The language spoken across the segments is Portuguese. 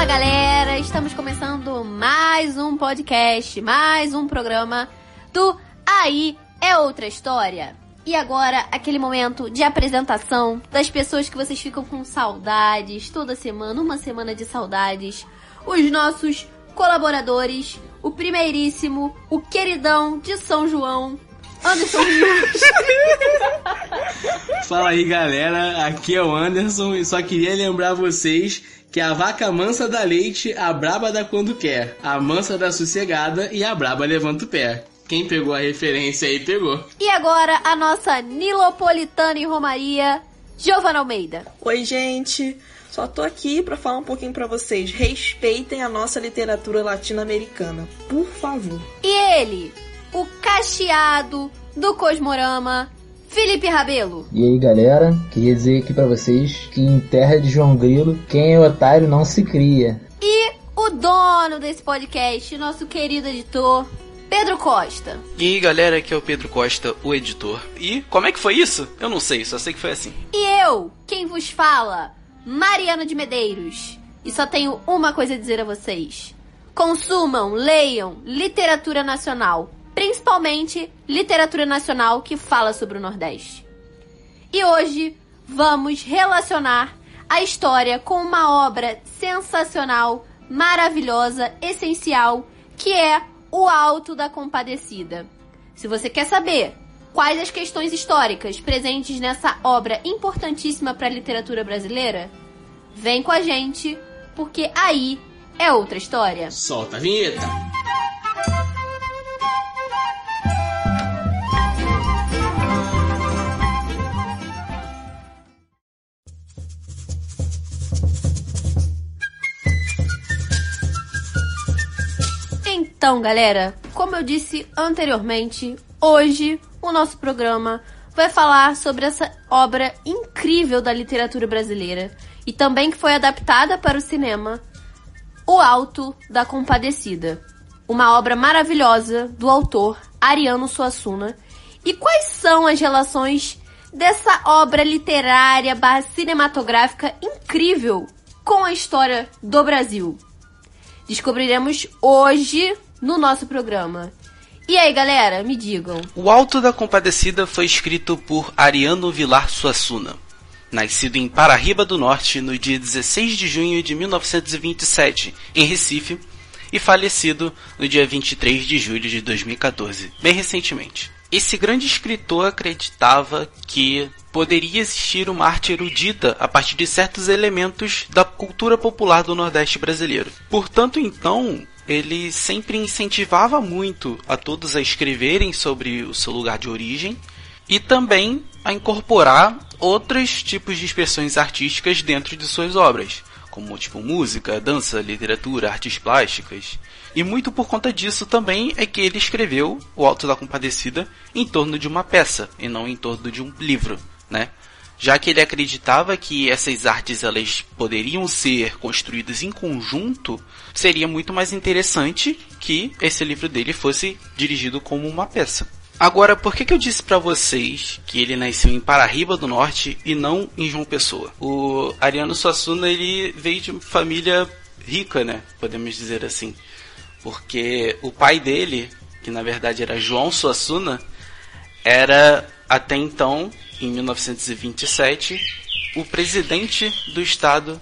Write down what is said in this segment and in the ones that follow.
galera, estamos começando mais um podcast, mais um programa do Aí é Outra História. E agora, aquele momento de apresentação das pessoas que vocês ficam com saudades toda semana, uma semana de saudades. Os nossos colaboradores, o primeiríssimo, o queridão de São João, Anderson Rios. Fala aí, galera, aqui é o Anderson e só queria lembrar vocês que a vaca mansa dá leite, a braba dá quando quer, a mansa dá sossegada e a braba levanta o pé. Quem pegou a referência aí, pegou. E agora, a nossa nilopolitana em Romaria, Giovana Almeida. Oi, gente. Só tô aqui pra falar um pouquinho pra vocês. Respeitem a nossa literatura latino-americana, por favor. E ele, o cacheado do Cosmorama, Felipe Rabelo. E aí, galera, queria dizer aqui pra vocês que em terra de João Grilo, quem é otário não se cria. E o dono desse podcast, nosso querido editor, Pedro Costa. E aí, galera, aqui é o Pedro Costa, o editor. E como é que foi isso? Eu não sei, só sei que foi assim. E eu, quem vos fala, Mariana de Medeiros. E só tenho uma coisa a dizer a vocês. Consumam, leiam literatura nacional. Principalmente literatura nacional que fala sobre o Nordeste. E hoje vamos relacionar a história com uma obra sensacional, maravilhosa, essencial, que é O Alto da Compadecida. Se você quer saber quais as questões históricas presentes nessa obra importantíssima para a literatura brasileira, vem com a gente, porque aí é outra história. Solta a vinheta. Então, galera, como eu disse anteriormente, hoje o nosso programa vai falar sobre essa obra incrível da literatura brasileira e também que foi adaptada para o cinema, O Alto da Compadecida, uma obra maravilhosa do autor Ariano Suassuna. E quais são as relações dessa obra literária / cinematográfica incrível com a história do Brasil? Descobriremos hoje no nosso programa. E aí, galera, me digam. O Alto da Compadecida foi escrito por Ariano Vilar Suassuna, nascido em Paraíba do Norte no dia 16 de junho de 1927, em Recife, e falecido no dia 23 de julho de 2014, bem recentemente. Esse grande escritor acreditava que poderia existir uma arte erudita a partir de certos elementos da cultura popular do Nordeste brasileiro. Portanto, então, ele sempre incentivava muito a todos a escreverem sobre o seu lugar de origem e também a incorporar outros tipos de expressões artísticas dentro de suas obras, como tipo música, dança, literatura, artes plásticas. E muito por conta disso também é que ele escreveu O Alto da Compadecida em torno de uma peça e não em torno de um livro, né? Já que ele acreditava que essas artes elas poderiam ser construídas em conjunto, seria muito mais interessante que esse livro dele fosse dirigido como uma peça. Agora, por que eu disse pra vocês que ele nasceu em Paraíba do Norte e não em João Pessoa? O Ariano Suassuna, ele veio de uma família rica, né? Podemos dizer assim. Porque o pai dele, que na verdade era João Suassuna, era até então, em 1927, o presidente do estado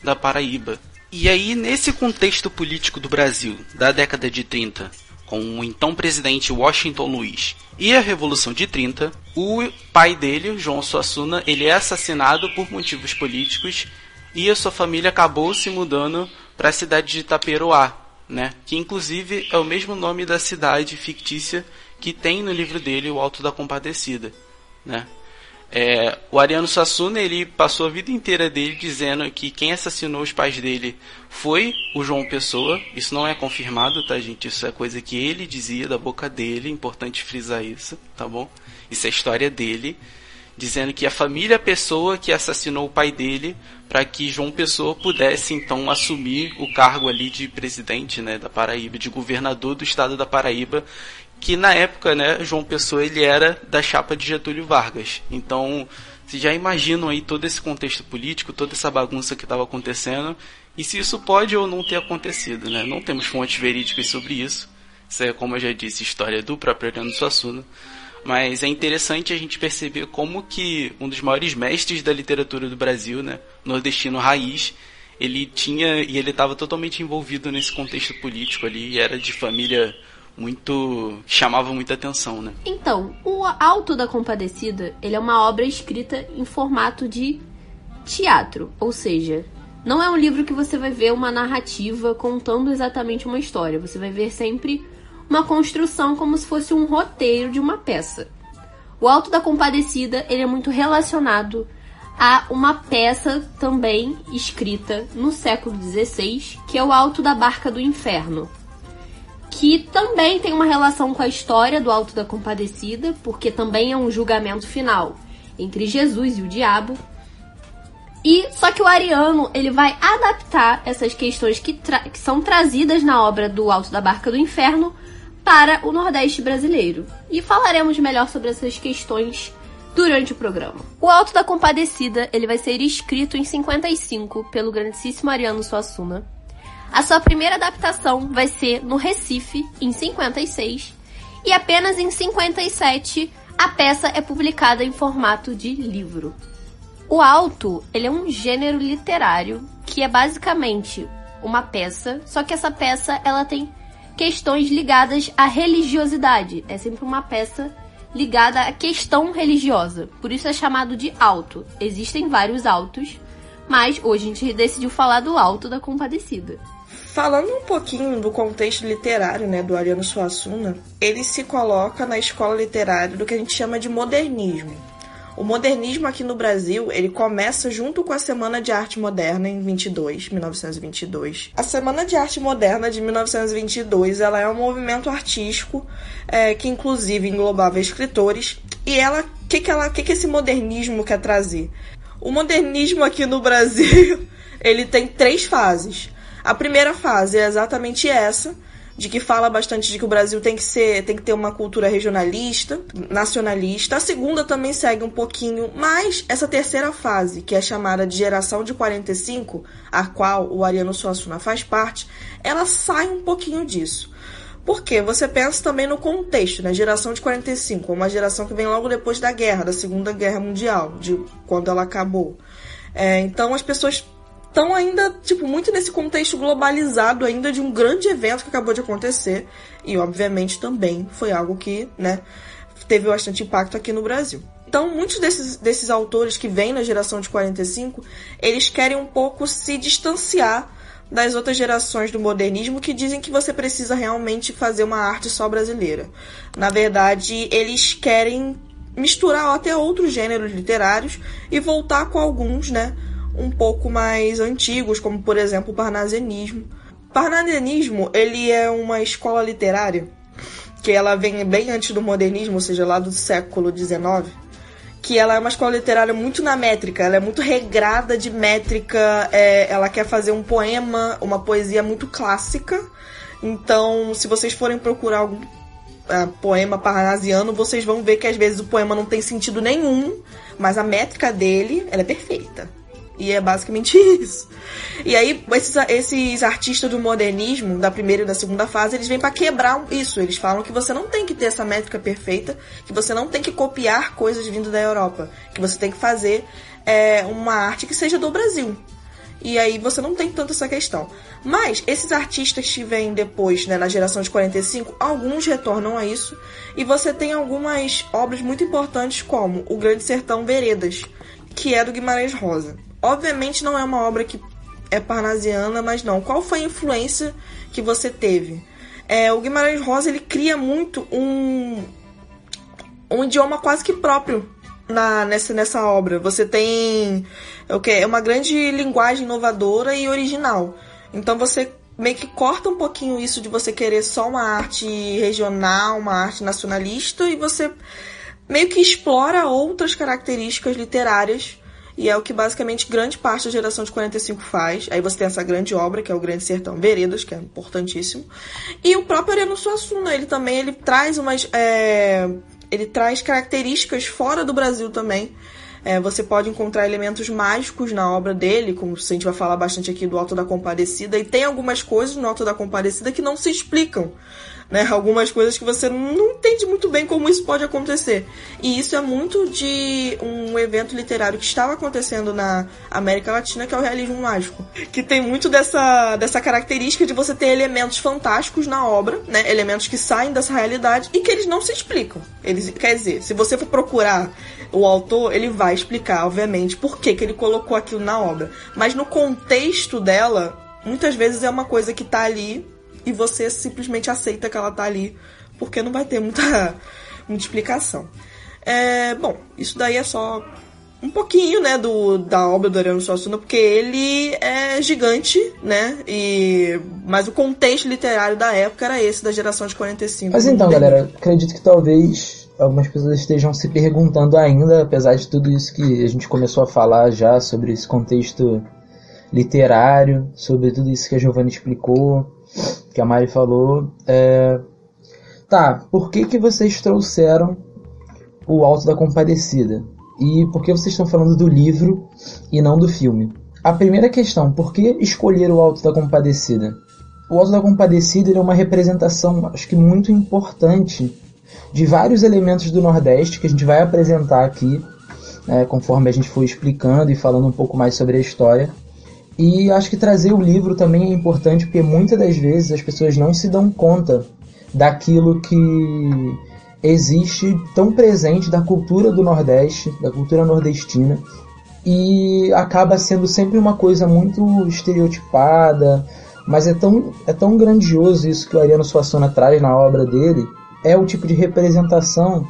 da Paraíba. E aí, nesse contexto político do Brasil, da década de 30, com o então presidente Washington Luiz e a Revolução de 30, o pai dele, João Suassuna, ele é assassinado por motivos políticos e a sua família acabou se mudando para a cidade de Itaperoá, né? Que inclusive é o mesmo nome da cidade fictícia que tem no livro dele, O Alto da Compadecida, né? O Ariano Suassuna, ele passou a vida inteira dele dizendo que quem assassinou os pais dele foi o João Pessoa. Isso não é confirmado, tá, gente? Isso é coisa que ele dizia da boca dele, importante frisar isso, tá bom? Isso é história dele, dizendo que a família Pessoa que assassinou o pai dele para que João Pessoa pudesse então assumir o cargo ali de presidente, né, da Paraíba, de governador do estado da Paraíba, que na época, né, João Pessoa ele era da chapa de Getúlio Vargas. Então, Vocês já imaginam aí todo esse contexto político, toda essa bagunça que estava acontecendo, e se isso pode ou não ter acontecido, né? Não temos fontes verídicas sobre isso. Isso é, como eu já disse, história do próprio Ariano Suassuna. Mas é interessante a gente perceber como que um dos maiores mestres da literatura do Brasil, né, nordestino raiz, ele estava totalmente envolvido nesse contexto político ali, e era de família muito... chamava muita atenção, né? Então, o Alto da Compadecida, ele é uma obra escrita em formato de teatro, ou seja, não é um livro que você vai ver uma narrativa contando exatamente uma história, você vai ver sempre uma construção como se fosse um roteiro de uma peça. O Alto da Compadecida, ele é muito relacionado a uma peça também escrita no século XVI, que é o Alto da Barca do Inferno, que também tem uma relação com a história do Alto da Compadecida, porque também é um julgamento final entre Jesus e o diabo. E só que o Ariano, ele vai adaptar essas questões que são trazidas na obra do Alto da Barca do Inferno para o Nordeste brasileiro. E falaremos melhor sobre essas questões durante o programa. O Alto da Compadecida, ele vai ser escrito em 55 pelo grandíssimo Ariano Suassuna. A sua primeira adaptação vai ser no Recife, em 56, e apenas em 57 a peça é publicada em formato de livro. O Alto, ele é um gênero literário que é basicamente uma peça, só que essa peça ela tem questões ligadas à religiosidade. É sempre uma peça ligada à questão religiosa. Por isso é chamado de alto. Existem vários altos, mas hoje a gente decidiu falar do Alto da Compadecida. Falando um pouquinho do contexto literário, né, do Ariano Suassuna, ele se coloca na escola literária do que a gente chama de modernismo. O modernismo aqui no Brasil, ele começa junto com a Semana de Arte Moderna em 1922. A Semana de Arte Moderna de 1922, ela é um movimento artístico que inclusive englobava escritores. E ela, que esse modernismo quer trazer? O modernismo aqui no Brasil, ele tem 3 fases. A primeira fase é exatamente essa, de que fala bastante de que o Brasil tem que ter uma cultura regionalista, nacionalista. A segunda também segue um pouquinho, mas essa terceira fase, que é chamada de Geração de 45, a qual o Ariano Suassuna faz parte, ela sai um pouquinho disso. Porque você pensa também no contexto, né? Geração de 45, uma geração que vem logo depois da guerra, da Segunda Guerra Mundial, de quando ela acabou. Então as pessoas estão ainda, muito nesse contexto globalizado ainda de um grande evento que acabou de acontecer. E, obviamente, também foi algo que, né, teve bastante impacto aqui no Brasil. Então, muitos desses autores que vêm na geração de 45, eles querem um pouco se distanciar das outras gerações do modernismo que dizem que você precisa realmente fazer uma arte só brasileira. Na verdade, eles querem misturar até outros gêneros literários e voltar com alguns, né, um pouco mais antigos, como, por exemplo, o parnasianismo. O parnasianismo, ele é uma escola literária que ela vem bem antes do modernismo, ou seja, lá do século XIX, que ela é uma escola literária muito na métrica, ela é muito regrada de métrica, ela quer fazer um poema, uma poesia muito clássica. Então, se vocês forem procurar algum poema parnasiano, vocês vão ver que às vezes o poema não tem sentido nenhum, mas a métrica dele, ela é perfeita. E é basicamente isso. E aí, esses artistas do modernismo, da primeira e da segunda fase, eles vêm para quebrar isso. Eles falam que você não tem que ter essa métrica perfeita, que você não tem que copiar coisas vindo da Europa, que você tem que fazer uma arte que seja do Brasil. E aí você não tem tanto essa questão. Mas esses artistas que vêm depois, né, na geração de 45, alguns retornam a isso. E você tem algumas obras muito importantes, como O Grande Sertão Veredas, que é do Guimarães Rosa. Obviamente não é uma obra que é parnasiana, mas não. Qual foi a influência que você teve? O Guimarães Rosa, ele cria muito um idioma quase que próprio nessa obra. Você tem uma grande linguagem inovadora e original. Então você meio que corta um pouquinho isso de você querer só uma arte regional, uma arte nacionalista, e você meio que explora outras características literárias. E é o que basicamente grande parte da geração de 45 faz. Aí você tem essa grande obra, que é O Grande Sertão Veredas, que é importantíssimo. E o próprio Ariano Suassuna, ele traz ele traz características fora do Brasil também, Você pode encontrar elementos mágicos na obra dele, como a gente vai falar bastante aqui do Auto da Compadecida, e tem algumas coisas no Auto da Compadecida que não se explicam, né? Algumas coisas que você não entende muito bem como isso pode acontecer. E isso é muito de um evento literário que estava acontecendo na América Latina, que é o realismo mágico, que tem muito dessa característica de você ter elementos fantásticos na obra, né? Elementos que saem dessa realidade e que eles não se explicam. Quer dizer, se você for procurar o autor, ele vai explicar, obviamente, por que ele colocou aquilo na obra. Mas no contexto dela, muitas vezes é uma coisa que tá ali e você simplesmente aceita que ela tá ali, porque não vai ter muita explicação. Bom, isso daí é só um pouquinho, né, da obra do Ariano Suassuna, porque ele é gigante, né, mas o contexto literário da época era esse, da geração de 45. Mas então, galera, acredito que talvez algumas pessoas estejam se perguntando ainda, apesar de tudo isso que a gente começou a falar já sobre esse contexto literário, sobre tudo isso que a Giovanna explicou, que a Mari falou. Por que vocês trouxeram o Auto da Compadecida? E por que vocês estão falando do livro e não do filme? A primeira questão, por que escolher o Auto da Compadecida? O Auto da Compadecida é uma representação, acho que muito importante, de vários elementos do Nordeste que a gente vai apresentar aqui, conforme a gente for explicando e falando um pouco mais sobre a história. E acho que trazer o livro também é importante, porque muitas das vezes as pessoas não se dão conta daquilo que existe tão presente da cultura do Nordeste, da cultura nordestina, e acaba sendo sempre uma coisa muito estereotipada, mas é tão grandioso isso que o Ariano Suassuna traz na obra dele. É o tipo de representação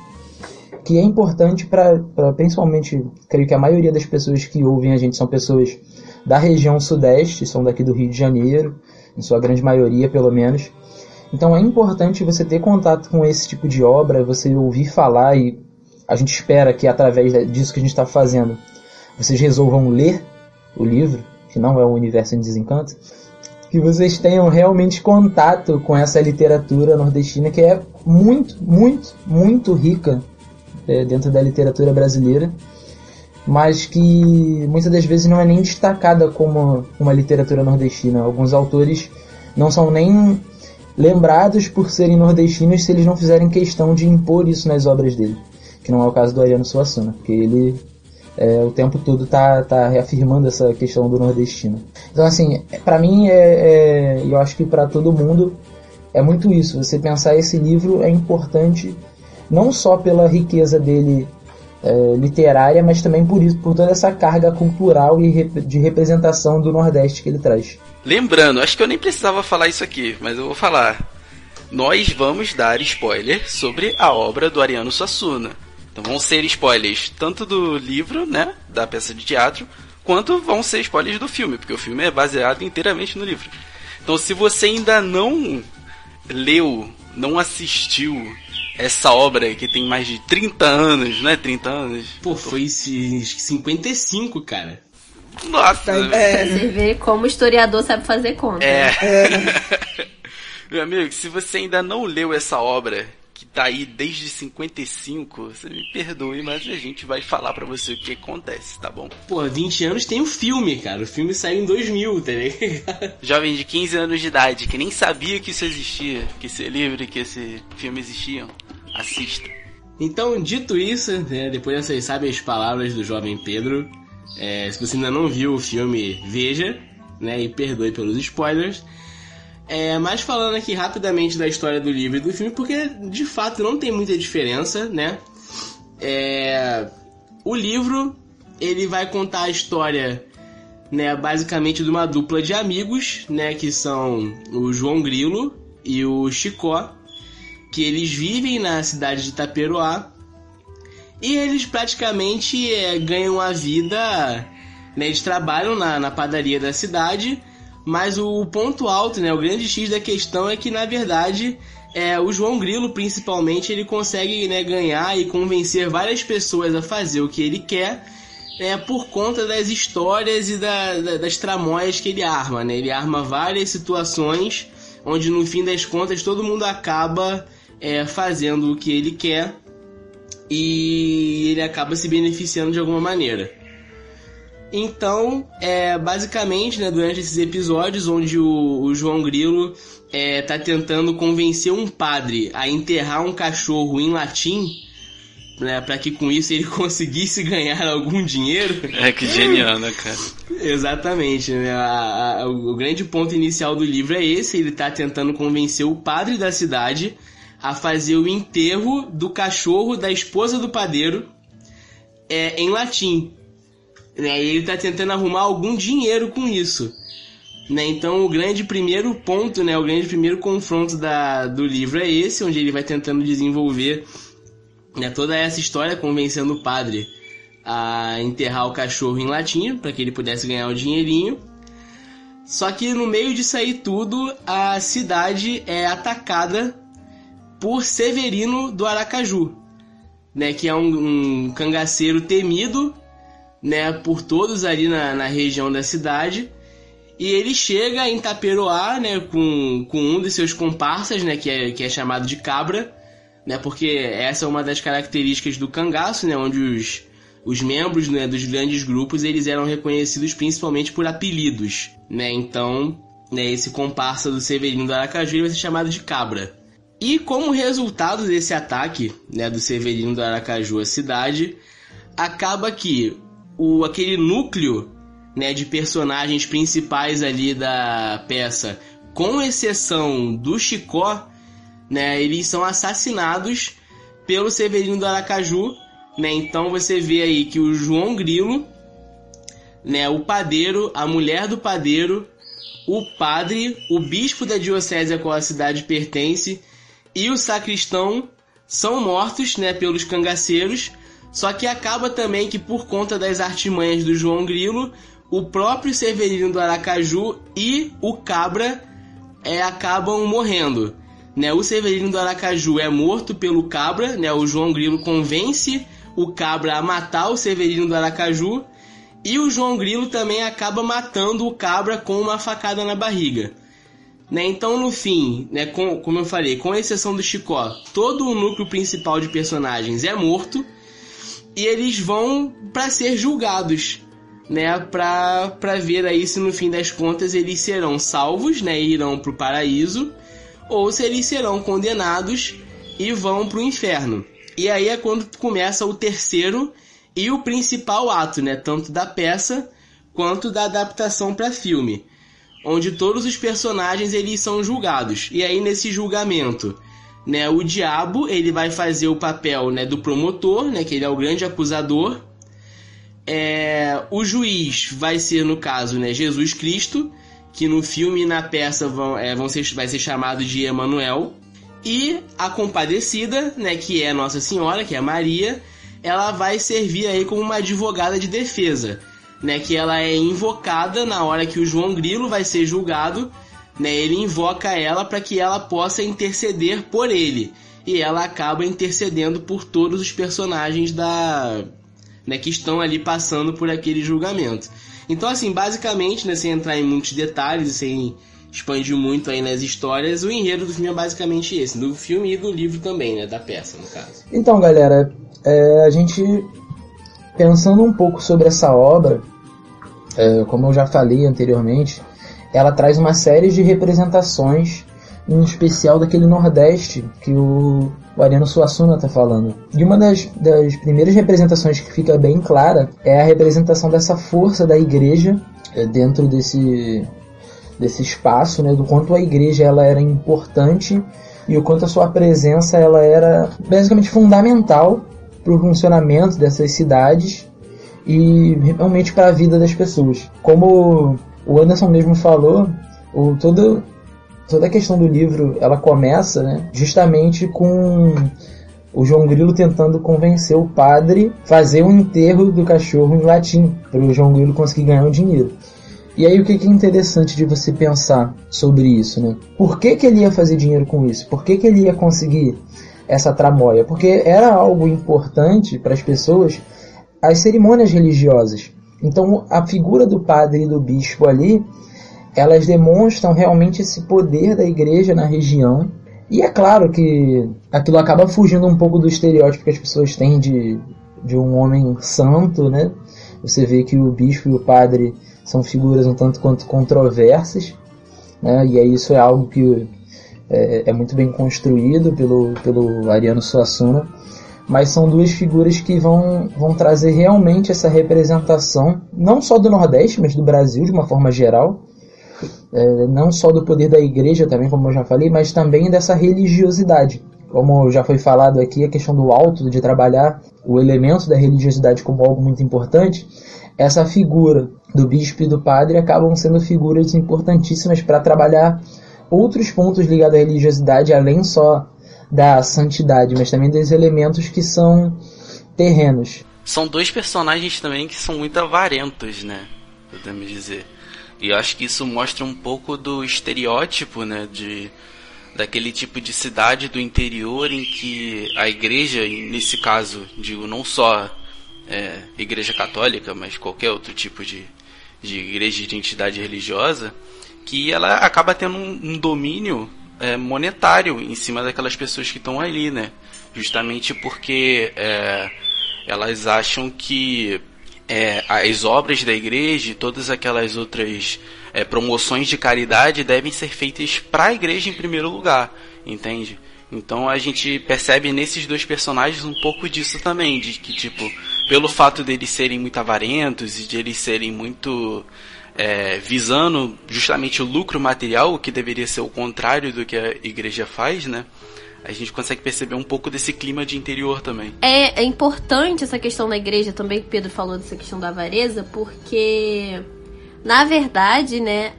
que é importante para principalmente, creio que a maioria das pessoas que ouvem a gente são pessoas da região sudeste, são daqui do Rio de Janeiro, em sua grande maioria pelo menos. Então é importante você ter contato com esse tipo de obra, você ouvir falar, e a gente espera que através disso que a gente está fazendo, vocês resolvam ler o livro, que não é o Universo em Desencanto, que vocês tenham realmente contato com essa literatura nordestina que é muito, muito, muito rica dentro da literatura brasileira, mas que muitas das vezes não é nem destacada como uma literatura nordestina. Alguns autores não são nem lembrados por serem nordestinos se eles não fizerem questão de impor isso nas obras dele, que não é o caso do Ariano Suassuna, porque ele o tempo todo tá reafirmando essa questão do nordestino. Então, assim, pra mim, eu acho que pra todo mundo é muito isso. Você pensar esse livro é importante não só pela riqueza dele literária, mas também por toda essa carga cultural e de representação do Nordeste que ele traz. Lembrando, acho que eu nem precisava falar isso aqui, mas eu vou falar. Nós vamos dar spoiler sobre a obra do Ariano Suassuna. Então vão ser spoilers tanto do livro, né, da peça de teatro, quanto vão ser spoilers do filme, porque o filme é baseado inteiramente no livro. Então se você ainda não leu, não assistiu essa obra que tem mais de 30 anos, né, 30 anos? Pô, foi 55, cara. Nossa! Você vê como o historiador sabe fazer conta. Meu amigo, se você ainda não leu essa obra, que tá aí desde 55, você me perdoe, mas a gente vai falar pra você o que acontece, tá bom? Pô, 20 anos tem o filme, cara. O filme saiu em 2000, tá ligado? Jovem de 15 anos de idade, que nem sabia que isso existia, que esse livro e que esse filme existiam, assista. Então, dito isso, né, depois dessas sábias palavras do jovem Pedro, se você ainda não viu o filme, veja, né, e perdoe pelos spoilers. Mas falando aqui rapidamente da história do livro e do filme, porque de fato não tem muita diferença, né? O livro, ele vai contar a história, né, basicamente de uma dupla de amigos, né, que são o João Grilo e o Chicó, que eles vivem na cidade de Itaperoá e eles praticamente ganham a vida, né, eles trabalham na padaria da cidade. Mas o ponto alto, né, o grande X da questão é que, na verdade, o João Grilo, principalmente, ele consegue, né, ganhar e convencer várias pessoas a fazer o que ele quer, por conta das histórias e das tramóias que ele arma, né? Ele arma várias situações onde, no fim das contas, todo mundo acaba fazendo o que ele quer. e ele acaba se beneficiando de alguma maneira. Então, basicamente, né, durante esses episódios onde o João Grilo tá tentando convencer um padre a enterrar um cachorro em latim, né, para que com isso ele conseguisse ganhar algum dinheiro. Que genial, né, cara? Exatamente, né? O grande ponto inicial do livro é esse. Ele tá tentando convencer o padre da cidade a fazer o enterro do cachorro da esposa do padeiro em latim, né? E ele tá tentando arrumar algum dinheiro com isso, né? Então o grande primeiro ponto, né, o grande primeiro confronto do livro é esse, onde ele vai tentando desenvolver, né, toda essa história, convencendo o padre a enterrar o cachorro em latim para que ele pudesse ganhar o dinheirinho. Só que no meio disso aí tudo, a cidade é atacada por Severino do Aracaju, né, que é um cangaceiro temido, né, por todos ali na região da cidade. E ele chega em Taperoá, né, com um dos seus comparsas, né, que é chamado de Cabra, né, porque essa é uma das características do cangaço, né, onde os membros, né, dos grandes grupos eles eram reconhecidos principalmente por apelidos, né? Então, né, esse comparsa do Severino do Aracaju vai ser chamado de Cabra. E como resultado desse ataque, né, do Severino do Aracaju à cidade, acaba que aquele núcleo, né, de personagens principais ali da peça, com exceção do Chicó, né, eles são assassinados pelo Severino do Aracaju, né? Então você vê aí que o João Grilo, né, o padeiro, a mulher do padeiro, o padre, o bispo da diocese a qual a cidade pertence e o sacristão são mortos, né, pelos cangaceiros. Só que acaba também que por conta das artimanhas do João Grilo, o próprio Severino do Aracaju e o Cabra acabam morrendo, né? O Severino do Aracaju é morto pelo Cabra, né? O João Grilo convence o Cabra a matar o Severino do Aracaju, e o João Grilo também acaba matando o Cabra com uma facada na barriga, né? Então no fim, né, como eu falei, com exceção do Chicó, todo o núcleo principal de personagens é morto, e eles vão para ser julgados, né, para ver aí se no fim das contas eles serão salvos, né, e irão pro paraíso, ou se eles serão condenados e vão pro inferno. E aí é quando começa o terceiro e o principal ato, né, tanto da peça quanto da adaptação para filme, onde todos os personagens eles são julgados. E aí nesse julgamento, né, o diabo ele vai fazer o papel, né, do promotor, né, que ele é o grande acusador. O juiz vai ser, no caso, né, Jesus Cristo, que no filme e na peça vai ser chamado de Emanuel. E a compadecida, né, que é Nossa Senhora, que é Maria, ela vai servir aí como uma advogada de defesa, né, que ela é invocada na hora que o João Grilo vai ser julgado, né, ele invoca ela para que ela possa interceder por ele, e ela acaba intercedendo por todos os personagens né, que estão ali passando por aquele julgamento. Então, assim, basicamente, né, sem entrar em muitos detalhes e sem expandir muito aí nas histórias, o enredo do filme é basicamente esse, do filme e do livro também, né, da peça, no caso. Então, galera, a gente, pensando um pouco sobre essa obra, como eu já falei anteriormente, ela traz uma série de representações, em especial daquele Nordeste que o Ariano Suassuna está falando. E uma das primeiras representações que fica bem clara é a representação dessa força da igreja dentro desse espaço, né, do quanto a igreja ela era importante e o quanto a sua presença ela era basicamente fundamental para o funcionamento dessas cidades e realmente para a vida das pessoas. Como o Anderson mesmo falou, toda a questão do livro ela começa, né, justamente com o João Grilo tentando convencer o padre a fazer um enterro do cachorro em latim, para o João Grilo conseguir ganhar um dinheiro. E aí o que é interessante de você pensar sobre isso, né? Por que ele ia fazer dinheiro com isso? Por que ele ia conseguir essa tramóia? Porque era algo importante para as pessoas, as cerimônias religiosas. Então a figura do padre e do bispo ali, elas demonstram realmente esse poder da igreja na região E é claro que aquilo acaba fugindo um pouco do estereótipo que as pessoas têm de um homem santo, né? Você vê que o bispo e o padre são figuras um tanto quanto controversas, né? E aí isso é algo que é muito bem construído pelo Ariano Suassuna, mas são duas figuras que vão trazer realmente essa representação, não só do Nordeste, mas do Brasil de uma forma geral, não só do poder da igreja também, como eu já falei, mas também dessa religiosidade. Como já foi falado aqui, a questão do alto, de trabalhar o elemento da religiosidade como algo muito importante, essa figura do bispo e do padre acabam sendo figuras importantíssimas para trabalhar outros pontos ligados à religiosidade, além só da santidade, mas também dos elementos que são terrenos. São dois personagens também que são muito avarentos, né? Podemos dizer. E eu acho que isso mostra um pouco do estereótipo, né? Daquele tipo de cidade do interior em que a igreja, nesse caso, digo, não só igreja católica, mas qualquer outro tipo de igreja de entidade religiosa, que ela acaba tendo um domínio monetário em cima daquelas pessoas que estão ali, né? Justamente porque elas acham que as obras da igreja e todas aquelas outras promoções de caridade devem ser feitas para a igreja em primeiro lugar, entende? Então a gente percebe nesses dois personagens um pouco disso também, de que, tipo, pelo fato deles serem muito avarentos e de eles serem muito visando justamente o lucro material, o que deveria ser o contrário do que a igreja faz, né? A gente consegue perceber um pouco desse clima de interior também. É importante essa questão da igreja também, que o Pedro falou dessa questão da avareza, porque, na verdade, né,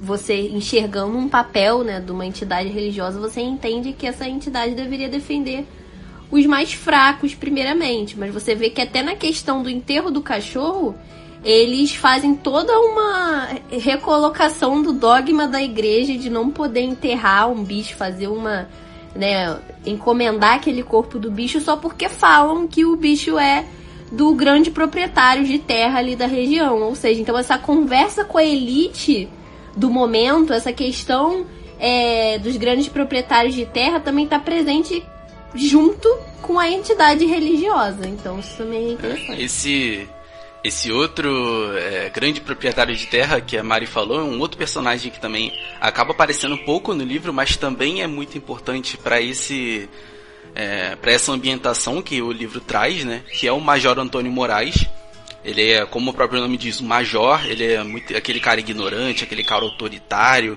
você enxergando um papel, né, de uma entidade religiosa, você entende que essa entidade deveria defender os mais fracos primeiramente. Mas você vê que até na questão do enterro do cachorro, eles fazem toda uma recolocação do dogma da igreja de não poder enterrar um bicho, fazer uma, né, encomendar aquele corpo do bicho só porque falam que o bicho é do grande proprietário de terra ali da região. Ou seja, então essa conversa com a elite do momento, essa questão dos grandes proprietários de terra também está presente junto com a entidade religiosa. Então isso também é interessante. Esse outro grande proprietário de terra que a Mari falou é um outro personagem que também acaba aparecendo um pouco no livro, mas também é muito importante para essa ambientação que o livro traz, né? Que é o Major Antônio Moraes. Ele é, como o próprio nome diz, um major. Ele é muito aquele cara ignorante, aquele cara autoritário.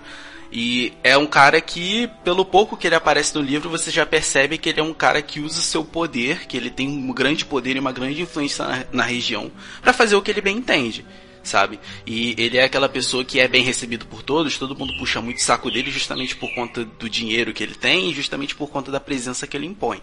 E é um cara que, pelo pouco que ele aparece no livro, você já percebe que ele é um cara que usa o seu poder, que ele tem um grande poder e uma grande influência na região, para fazer o que ele bem entende, sabe? E ele é aquela pessoa que é bem recebido por todos, todo mundo puxa muito o saco dele justamente por conta do dinheiro que ele tem e justamente por conta da presença que ele impõe.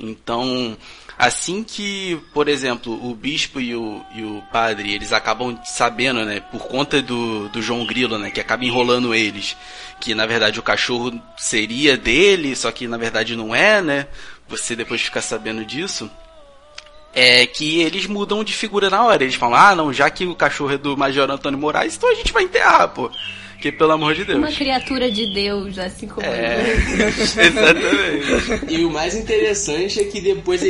Então, assim que, por exemplo, o bispo e o padre, eles acabam sabendo, né, por conta do João Grilo, né, que acaba enrolando eles, que na verdade o cachorro seria dele, só que na verdade não é, né, você depois fica sabendo disso, é que eles mudam de figura na hora. Eles falam, não, já que o cachorro é do Major Antônio Moraes, então a gente vai enterrar, pô. Porque, pelo amor de Deus. Uma criatura de Deus, assim como exatamente. E o mais interessante é que depois,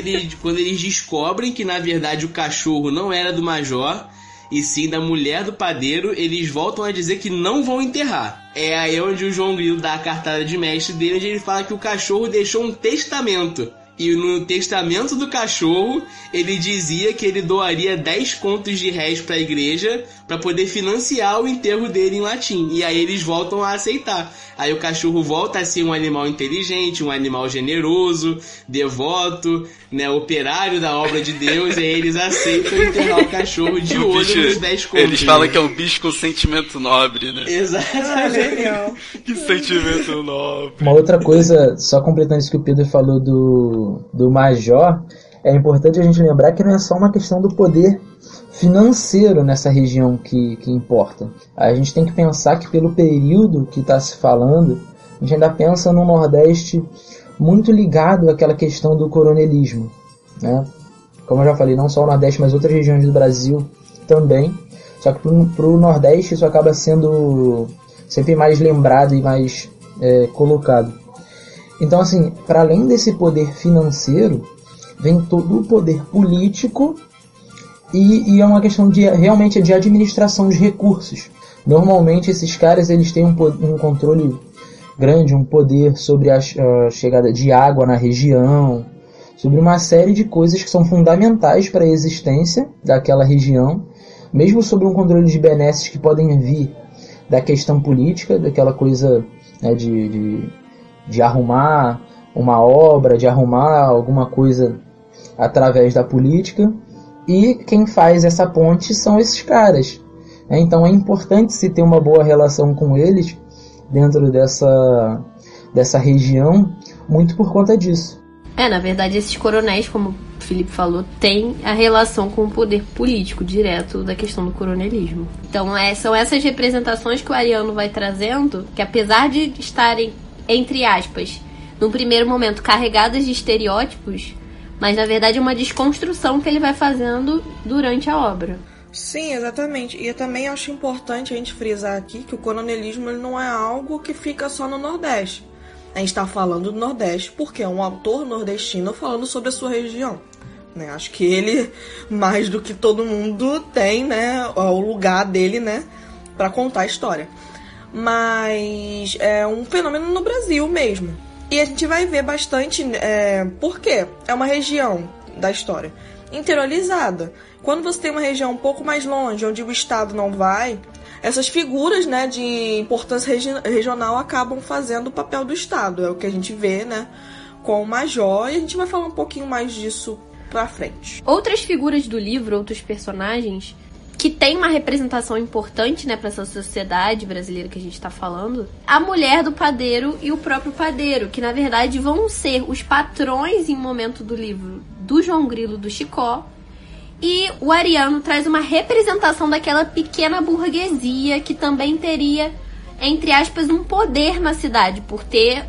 quando eles descobrem que, na verdade, o cachorro não era do Major, e sim da mulher do padeiro, eles voltam a dizer que não vão enterrar. É aí onde o João Grilo dá a cartada de mestre dele, onde ele fala que o cachorro deixou um testamento. E no testamento do cachorro, ele dizia que ele doaria 10 contos de réis para a igreja para poder financiar o enterro dele em latim. E aí eles voltam a aceitar. Aí o cachorro volta a ser um animal inteligente, um animal generoso, devoto, né, operário da obra de Deus. E aí eles aceitam enterrar o cachorro de olho nos 10 contos. Eles falam que é um bicho com sentimento nobre, né? Exatamente. Legal. Que sentimento nobre. Uma outra coisa, só completando isso que o Pedro falou do Major, é importante a gente lembrar que não é só uma questão do poder financeiro nessa região que importa. A gente tem que pensar que pelo período que está se falando, a gente ainda pensa no Nordeste muito ligado àquela questão do coronelismo, né? Como eu já falei, não só o Nordeste, mas outras regiões do Brasil também. Só que para o Nordeste isso acaba sendo sempre mais lembrado e mais colocado. Então, assim, para além desse poder financeiro, vem todo o poder político e é uma questão realmente de administração de recursos. Normalmente esses caras eles têm um controle grande, um poder sobre a chegada de água na região, sobre uma série de coisas que são fundamentais para a existência daquela região, mesmo sobre um controle de benesses que podem vir da questão política, daquela coisa, né, de arrumar uma obra, de arrumar alguma coisa através da política, e quem faz essa ponte são esses caras. Então é importante se ter uma boa relação com eles dentro dessa região, muito por conta disso. Na verdade, esses coronéis, como o Felipe falou, têm a relação com o poder político direto da questão do coronelismo. Então, são essas representações que o Ariano vai trazendo, que apesar de estarem, entre aspas, num primeiro momento carregadas de estereótipos, mas na verdade é uma desconstrução que ele vai fazendo durante a obra. Sim, exatamente. E eu também acho importante a gente frisar aqui que o coronelismo ele não é algo que fica só no Nordeste. A gente está falando do Nordeste porque é um autor nordestino falando sobre a sua região. Né? Acho que ele, mais do que todo mundo, tem, né, o lugar dele, né, para contar a história. Mas é um fenômeno no Brasil mesmo. E a gente vai ver bastante por quê? É uma região da história interiorizada. Quando você tem uma região um pouco mais longe, onde o Estado não vai, essas figuras, né, de importância regional acabam fazendo o papel do Estado. É o que a gente vê, né, com o Major, e a gente vai falar um pouquinho mais disso pra frente. Outras figuras do livro, outros personagens que tem uma representação importante, né, para essa sociedade brasileira que a gente está falando, a mulher do padeiro e o próprio padeiro, que na verdade vão ser os patrões em momento do livro do João Grilo, do Chicó, e o Ariano traz uma representação daquela pequena burguesia que também teria, entre aspas, um poder na cidade, por ter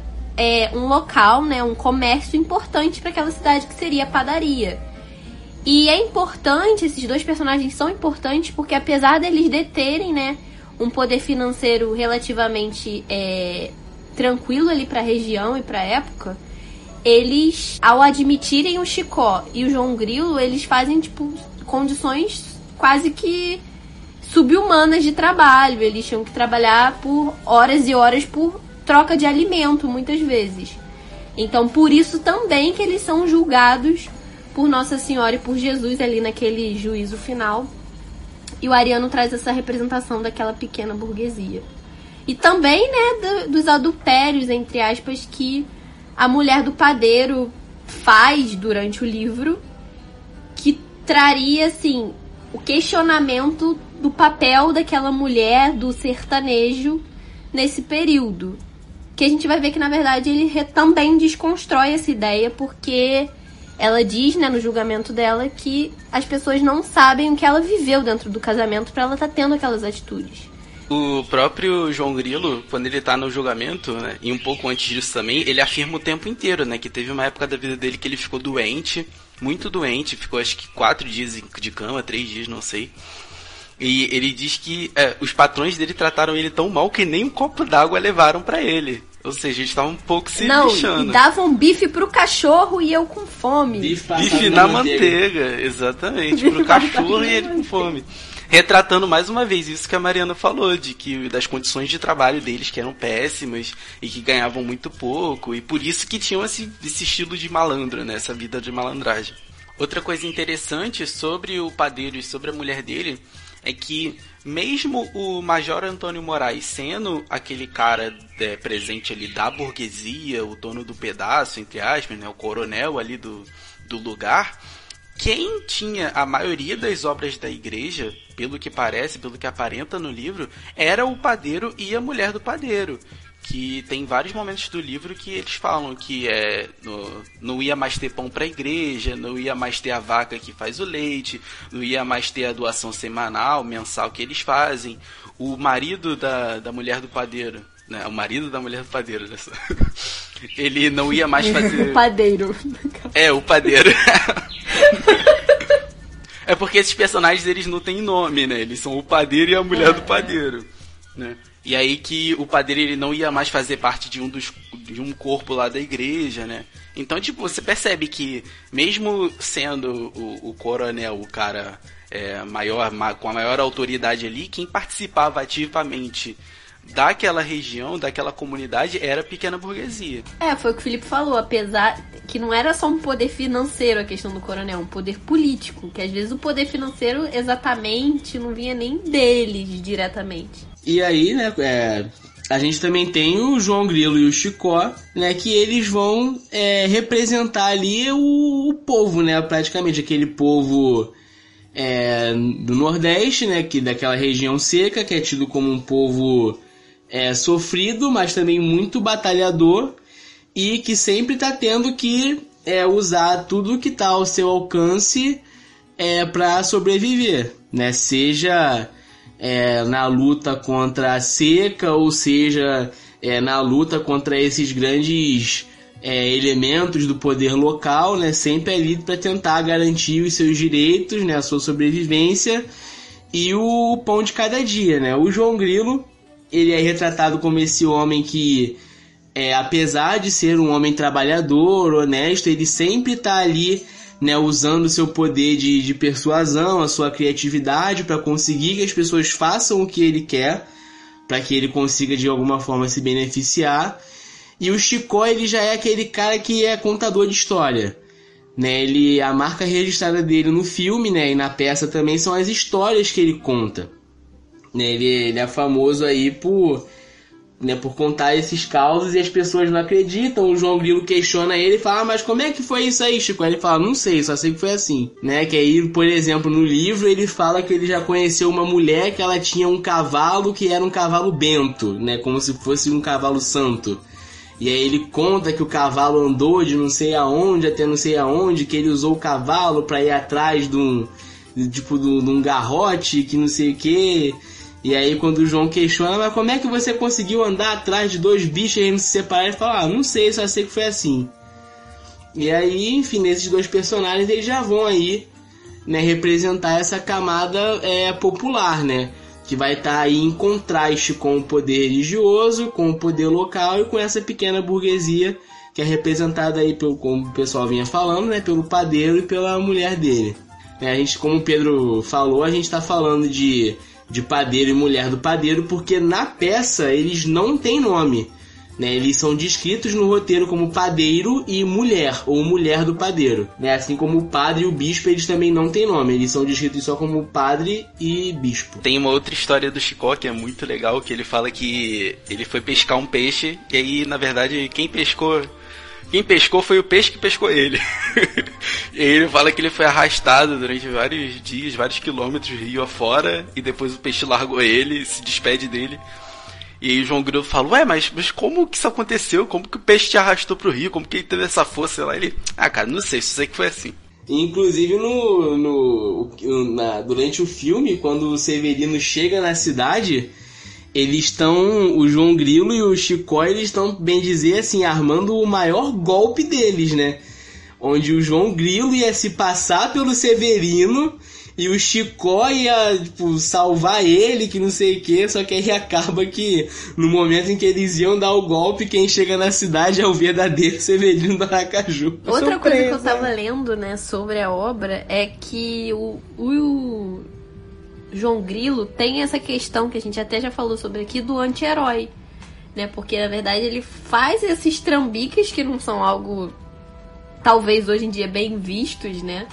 um local, né, um comércio importante para aquela cidade, que seria a padaria. E é importante, esses dois personagens são importantes porque apesar deles deterem, né, um poder financeiro relativamente tranquilo ali para a região e para a época, eles, ao admitirem o Chicó e o João Grilo, eles fazem tipo condições quase que sub-humanas de trabalho. Eles tinham que trabalhar por horas e horas por troca de alimento, muitas vezes. Então, por isso também que eles são julgados por Nossa Senhora e por Jesus ali naquele juízo final. E o Ariano traz essa representação daquela pequena burguesia. E também, né, dos adultérios, entre aspas, que a mulher do padeiro faz durante o livro, que traria, assim, o questionamento do papel daquela mulher do sertanejo nesse período. Que a gente vai ver que, na verdade, ele também desconstrói essa ideia, porque ela diz, né, no julgamento dela, que as pessoas não sabem o que ela viveu dentro do casamento para ela estar tendo aquelas atitudes. O próprio João Grilo, quando ele tá no julgamento, né, e um pouco antes disso também, ele afirma o tempo inteiro, né, que teve uma época da vida dele que ele ficou doente, muito doente, ficou acho que 4 dias de cama, 3 dias, não sei. E ele diz que os patrões dele trataram ele tão mal que nem um copo d'água levaram pra ele. Ou seja, eles estavam um pouco se lixando. Não, davam bife pro cachorro e eu com fome. Bife na manteiga, exatamente. Pro cachorro e ele com fome. Retratando mais uma vez isso que a Mariana falou, das condições de trabalho deles que eram péssimas e que ganhavam muito pouco. E por isso que tinham esse estilo de malandro, né? Essa vida de malandragem. Outra coisa interessante sobre o padeiro e sobre a mulher dele é que mesmo o Major Antônio Moraes sendo aquele cara presente ali da burguesia, o dono do pedaço, entre aspas, né, o coronel ali do lugar, quem tinha a maioria das obras da igreja, pelo que parece, pelo que aparenta no livro, era o padeiro e a mulher do padeiro. Que tem vários momentos do livro que eles falam que não ia mais ter pão para a igreja, não ia mais ter a vaca que faz o leite, não ia mais ter a doação semanal, mensal que eles fazem. O marido da mulher do padeiro, né? O marido da mulher do padeiro, né? Ele não ia mais fazer... O padeiro. O padeiro. É porque esses personagens eles não têm nome, né? Eles são o padeiro e a mulher do padeiro, né? E aí que o padeiro ele não ia mais fazer parte de um corpo lá da igreja, né? Então, tipo, você percebe que mesmo sendo o coronel, o cara com a maior autoridade ali, quem participava ativamente daquela região, daquela comunidade, era a pequena burguesia. Foi o que o Felipe falou, apesar que não era só um poder financeiro a questão do coronel, um poder político, que às vezes o poder financeiro exatamente não vinha nem deles diretamente. E aí, né, a gente também tem o João Grilo e o Chicó, né, que eles vão representar ali o povo, né, praticamente aquele povo do Nordeste, né, que daquela região seca, que é tido como um povo sofrido, mas também muito batalhador, e que sempre está tendo que usar tudo que está ao seu alcance para sobreviver, né, seja na luta contra a seca, ou seja, na luta contra esses grandes elementos do poder local, né, sempre ali para tentar garantir os seus direitos, né, a sua sobrevivência e o pão de cada dia, né. O João Grilo, ele é retratado como esse homem que, apesar de ser um homem trabalhador, honesto, ele sempre está ali, né, usando o seu poder de persuasão, a sua criatividade para conseguir que as pessoas façam o que ele quer, para que ele consiga de alguma forma se beneficiar. E o Chicó, ele já é aquele cara que é contador de história, né? A marca registrada dele no filme, né, e na peça também são as histórias que ele conta, né? Ele é famoso aí por contar esses causos e as pessoas não acreditam. O João Grilo questiona ele e fala: mas como é que foi isso aí, Chico? Ele fala: não sei, só sei que foi assim, né? Que aí, por exemplo, no livro ele fala que ele já conheceu uma mulher que ela tinha um cavalo que era um cavalo bento, né? Como se fosse um cavalo santo. E aí ele conta que o cavalo andou de não sei aonde até não sei aonde, que ele usou o cavalo para ir atrás de um garrote, que não sei o que. E aí quando o João questiona: mas como é que você conseguiu andar atrás de dois bichos e eles não se separaram? Ele fala: não sei, só sei que foi assim. E aí, enfim, esses dois personagens eles já vão aí, né, representar essa camada popular, né? Que vai estar aí em contraste com o poder religioso, com o poder local e com essa pequena burguesia que é representada aí, como o pessoal vinha falando, né, pelo padeiro e pela mulher dele. A gente, como o Pedro falou, a gente está falando de padeiro e mulher do padeiro, porque na peça eles não têm nome, né? Eles são descritos no roteiro como padeiro e mulher, ou mulher do padeiro, né? Assim como o padre e o bispo, eles também não têm nome, eles são descritos só como padre e bispo. Tem uma outra história do Chicó que é muito legal, que ele fala que ele foi pescar um peixe, e aí, na verdade, quem pescou foi o peixe que pescou ele. E aí ele fala que ele foi arrastado durante vários dias, vários quilômetros rio afora, e depois o peixe largou ele, se despede dele. E aí o João Grilo fala: ué, mas como que isso aconteceu? Como que o peixe te arrastou pro rio? Como que ele teve essa força lá? Ele: cara, não sei, só sei que foi assim. Inclusive durante o filme, quando o Severino chega na cidade, o João Grilo e o Chicó, eles estão, bem dizer assim, armando o maior golpe deles, né? Onde o João Grilo ia se passar pelo Severino e o Chicó ia, salvar ele, que não sei o que, só que aí acaba que no momento em que eles iam dar o golpe, quem chega na cidade é o verdadeiro Severino do Aracaju. Outra coisa que eu tava lendo, né, sobre a obra é que o João Grilo tem essa questão que a gente até já falou sobre aqui do anti-herói, né? Porque na verdade ele faz esses trambiques que não são algo talvez hoje em dia bem vistos, né?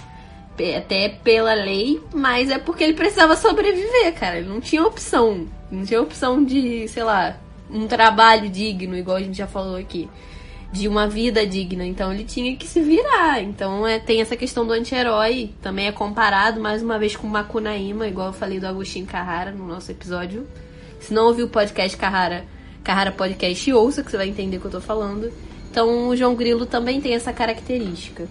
Até pela lei, mas é porque ele precisava sobreviver, cara. Ele não tinha opção. Não tinha opção de, sei lá, um trabalho digno, igual a gente já falou aqui. De uma vida digna. Então ele tinha que se virar. Então tem essa questão do anti-herói. Também é comparado, mais uma vez, com o Macunaíma, igual eu falei do Agostinho Carrara no nosso episódio. Se não ouviu o podcast Carrara Podcast, ouça, que você vai entender o que eu tô falando. Então o João Grilo também tem essa característica.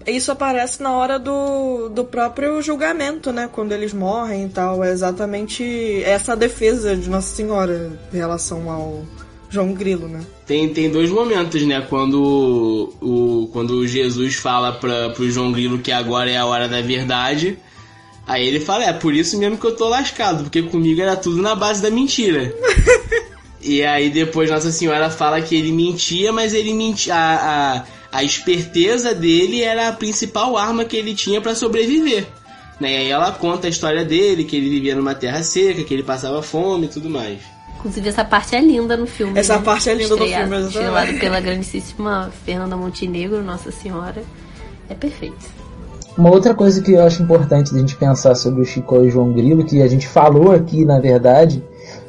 Isso aparece na hora do próprio julgamento, né? Quando eles morrem e tal. É exatamente essa defesa de Nossa Senhora em relação ao João Grilo, né? Tem dois momentos, né? Quando o Jesus fala pro João Grilo que agora é a hora da verdade. Aí ele fala, é por isso mesmo que eu tô lascado, porque comigo era tudo na base da mentira. E aí depois Nossa Senhora fala que ele mentia, mas ele mentia. A esperteza dele era a principal arma que ele tinha pra sobreviver. Né? E aí ela conta a história dele, que ele vivia numa terra seca, que ele passava fome e tudo mais. Inclusive essa parte é linda no filme. Essa né? parte é linda no filme, exatamente. Estrelado pela grandíssima Fernanda Montenegro, Nossa Senhora. É perfeito. Uma outra coisa que eu acho importante a gente pensar sobre o Chicó e o João Grilo, que a gente falou aqui na verdade,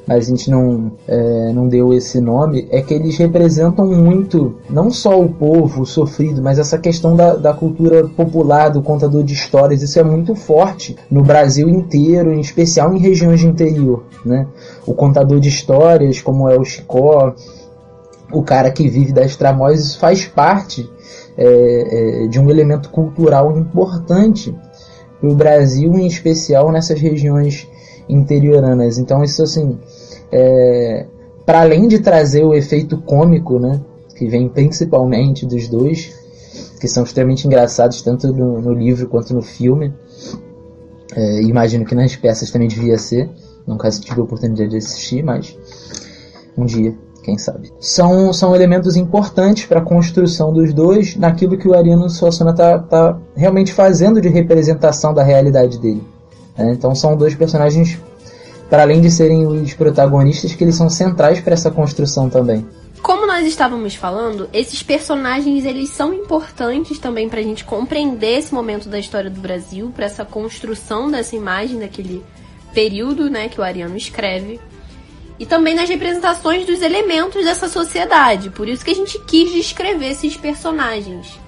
mas a gente não deu esse nome, é que eles representam muito, não só o povo sofrido, mas essa questão da cultura popular, do contador de histórias. Isso é muito forte no Brasil inteiro, em especial em regiões de interior, né? O contador de histórias, como é o Chicó, o cara que vive das tramóias, isso faz parte de um elemento cultural importante para o Brasil, em especial nessas regiões interioranas. Então isso assim, para além de trazer o efeito cômico, né, que vem principalmente dos dois, que são extremamente engraçados tanto no livro quanto no filme, imagino que nas peças também devia ser, nunca tive a oportunidade de assistir, mas um dia, quem sabe. São elementos importantes para a construção dos dois, naquilo que o Ariano Suassuna tá realmente fazendo de representação da realidade dele. Então são dois personagens, para além de serem os protagonistas, que eles são centrais para essa construção também. Como nós estávamos falando, esses personagens eles são importantes também para a gente compreender esse momento da história do Brasil, para essa construção dessa imagem daquele período, né, que o Ariano escreve. E também nas representações dos elementos dessa sociedade. Por isso que a gente quis descrever esses personagens.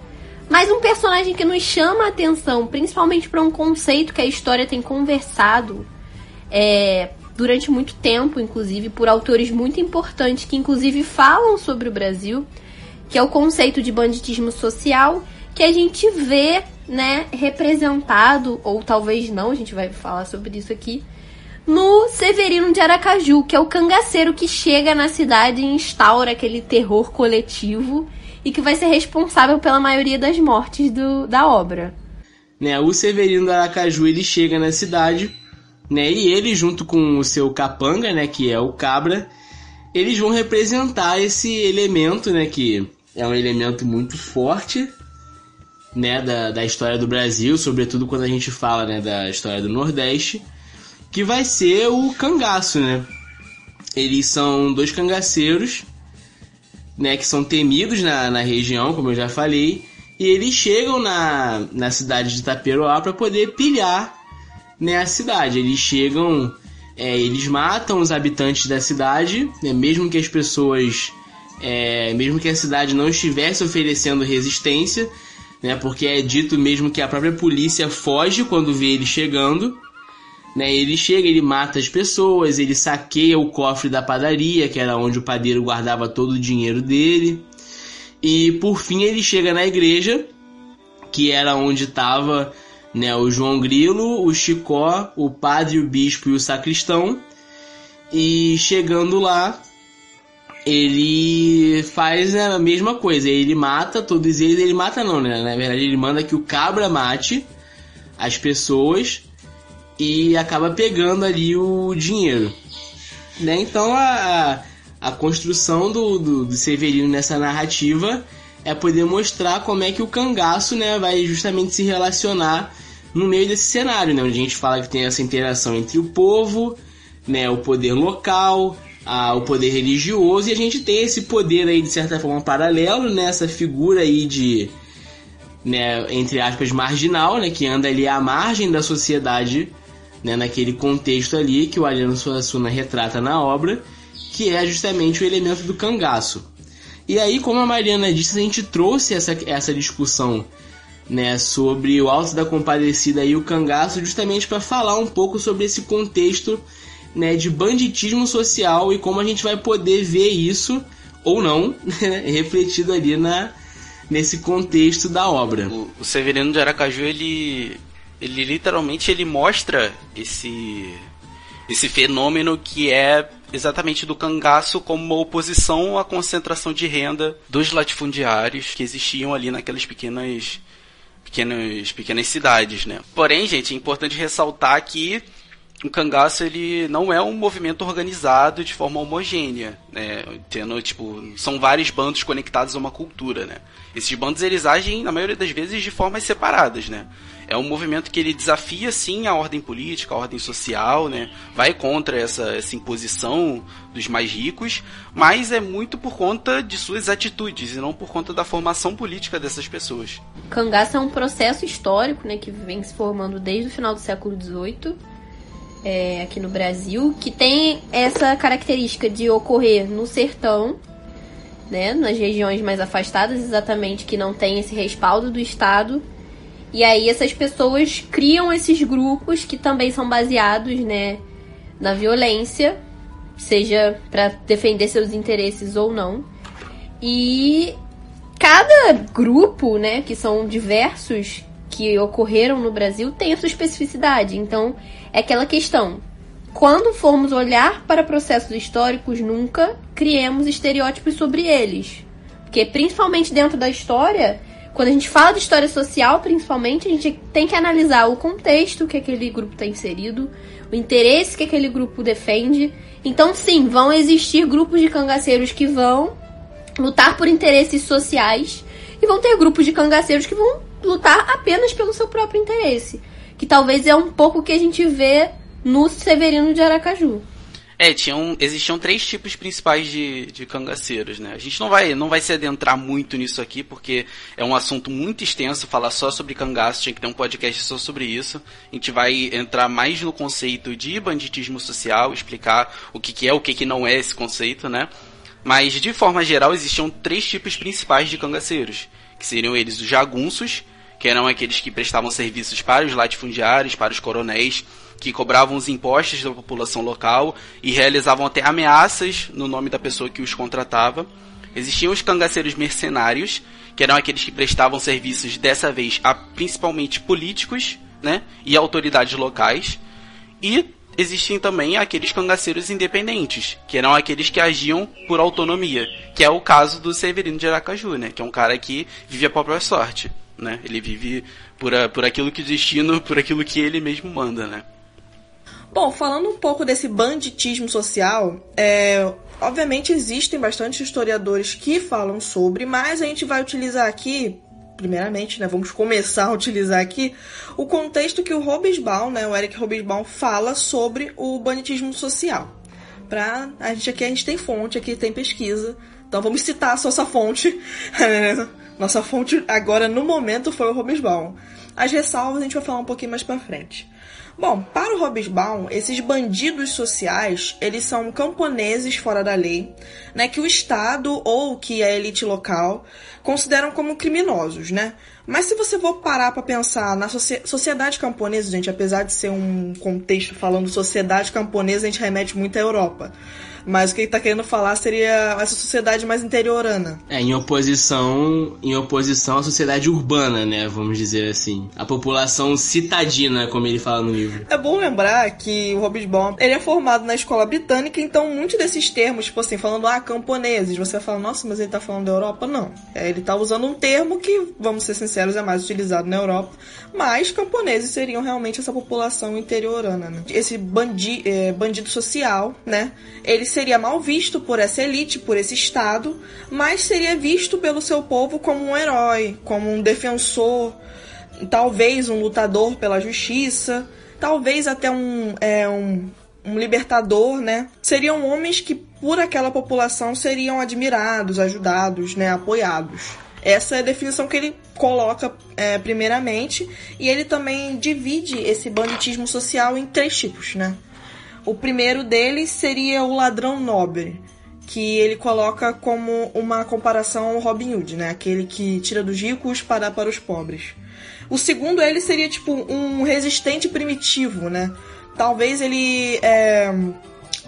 Mas um personagem que nos chama a atenção, principalmente para um conceito que a história tem conversado durante muito tempo, inclusive, por autores muito importantes que inclusive falam sobre o Brasil, que é o conceito de banditismo social, que a gente vê, né, representado, ou talvez não, a gente vai falar sobre isso aqui, no Severino de Aracaju, que é o cangaceiro que chega na cidade e instaura aquele terror coletivo e que vai ser responsável pela maioria das mortes da obra. Né, o Severino de Aracaju, ele chega na cidade, né, e ele, junto com o seu capanga, né, que é o Cabra, eles vão representar esse elemento, né, que é um elemento muito forte, né, da história do Brasil, sobretudo quando a gente fala, né, da história do Nordeste, que vai ser o cangaço, né? Eles são dois cangaceiros, né, que são temidos na região, como eu já falei, e eles chegam na cidade de Itaperoá para poder pilhar, né, a cidade. Eles chegam, eles matam os habitantes da cidade, né, mesmo que as pessoas, mesmo que a cidade não estivesse oferecendo resistência, né, porque é dito mesmo que a própria polícia foge quando vê eles chegando. Né, ele chega, ele mata as pessoas, ele saqueia o cofre da padaria, que era onde o padeiro guardava todo o dinheiro dele. E por fim ele chega na igreja, que era onde estava, né, o João Grilo, o Chicó, o padre, o bispo e o sacristão. E chegando lá, ele faz, né, a mesma coisa, ele mata todos eles. Ele mata não, né? Na verdade ele manda que o Cabra mate as pessoas e acaba pegando ali o dinheiro, né? Então a construção do Severino nessa narrativa é poder mostrar como é que o cangaço, né, vai justamente se relacionar no meio desse cenário, né, onde a gente fala que tem essa interação entre o povo, né, o poder local, o poder religioso, e a gente tem esse poder aí de certa forma paralelo, né, essa figura aí de, né, entre aspas, marginal, né, que anda ali à margem da sociedade, né, naquele contexto ali que o Ariano Suassuna retrata na obra, que é justamente o elemento do cangaço. E aí, como a Mariana disse, a gente trouxe essa discussão, né, sobre o Alto da Compadecida e o cangaço, justamente para falar um pouco sobre esse contexto, né, de banditismo social e como a gente vai poder ver isso, ou não, refletido ali nesse contexto da obra. O Severino de Aracaju, ele literalmente ele mostra esse fenômeno que é exatamente do cangaço como uma oposição à concentração de renda dos latifundiários que existiam ali naquelas pequenas pequenas cidades, né? Porém, gente, é importante ressaltar que o cangaço, ele não é um movimento organizado de forma homogênea, né? São vários bandos conectados a uma cultura, né? Esses bandos, eles agem, na maioria das vezes, de formas separadas, né? É um movimento que ele desafia, sim, a ordem política, a ordem social, né? Vai contra essa imposição dos mais ricos, mas é muito por conta de suas atitudes e não por conta da formação política dessas pessoas. Cangaço é um processo histórico, né, que vem se formando desde o final do século XVIII, aqui no Brasil, que tem essa característica de ocorrer no sertão, né, nas regiões mais afastadas, exatamente, que não tem esse respaldo do Estado. E aí essas pessoas criam esses grupos que também são baseados, né, na violência, seja para defender seus interesses ou não. E cada grupo, né, que são diversos, que ocorreram no Brasil, tem a sua especificidade. Então, é aquela questão. Quando formos olhar para processos históricos, nunca criemos estereótipos sobre eles. Porque, principalmente dentro da história, quando a gente fala de história social, principalmente, a gente tem que analisar o contexto que aquele grupo está inserido, o interesse que aquele grupo defende. Então, sim, vão existir grupos de cangaceiros que vão lutar por interesses sociais e vão ter grupos de cangaceiros que vão lutar apenas pelo seu próprio interesse. Que talvez é um pouco o que a gente vê no Severino de Aracaju. Existiam 3 tipos principais de cangaceiros, né? A gente não vai se adentrar muito nisso aqui, porque é um assunto muito extenso, falar só sobre cangaço, tinha que ter um podcast só sobre isso. A gente vai entrar mais no conceito de banditismo social, explicar o que é, o que não é esse conceito, né? Mas, de forma geral, existiam 3 tipos principais de cangaceiros, que seriam eles os jagunços, que eram aqueles que prestavam serviços para os latifundiários, para os coronéis, que cobravam os impostos da população local e realizavam até ameaças no nome da pessoa que os contratava. Existiam os cangaceiros mercenários, que eram aqueles que prestavam serviços, dessa vez, a principalmente políticos, né, e autoridades locais. E existem também aqueles cangaceiros independentes, que eram aqueles que agiam por autonomia, que é o caso do Severino de Aracaju, né, que é um cara que vive a própria sorte, né? Ele vive por aquilo que o destino, por aquilo que ele mesmo manda, né? Bom, falando um pouco desse banditismo social, obviamente existem bastante historiadores que falam sobre, mas a gente vai utilizar aqui, primeiramente, né, vamos começar a utilizar aqui o contexto que o Hobsbawm, né, o Eric Hobsbawm, fala sobre o banditismo social. A gente tem fonte, aqui tem pesquisa, então vamos citar a nossa fonte. Nossa fonte agora, no momento, foi o Hobsbawm. As ressalvas a gente vai falar um pouquinho mais pra frente. Bom, para o Hobsbawm, esses bandidos sociais, eles são camponeses fora da lei, né, que o Estado ou que a elite local consideram como criminosos, né? Mas se você for parar para pensar na sociedade camponesa, gente, apesar de ser um contexto falando sociedade camponesa, a gente remete muito à Europa. Mas o que ele tá querendo falar seria essa sociedade mais interiorana. Em oposição à sociedade urbana, né? Vamos dizer assim. A população citadina, como ele fala no livro. É bom lembrar que o Hobsbawm, ele é formado na escola britânica, então muitos desses termos, tipo assim, falando, camponeses, você fala, nossa, mas ele tá falando da Europa? Não. Ele tá usando um termo que, vamos ser sinceros, é mais utilizado na Europa, mas camponeses seriam realmente essa população interiorana, né? Esse bandido social, né? Ele seria mal visto por essa elite, por esse Estado, mas seria visto pelo seu povo como um herói, como um defensor, talvez um lutador pela justiça, talvez até um libertador, né? Seriam homens que, por aquela população, seriam admirados, ajudados, né? Apoiados. Essa é a definição que ele coloca primeiramente, e ele também divide esse banditismo social em 3 tipos, né? O primeiro deles seria o ladrão nobre, que ele coloca como uma comparação ao Robin Hood, né? Aquele que tira dos ricos para dar para os pobres. O segundo, ele seria tipo um resistente primitivo, né? Talvez ele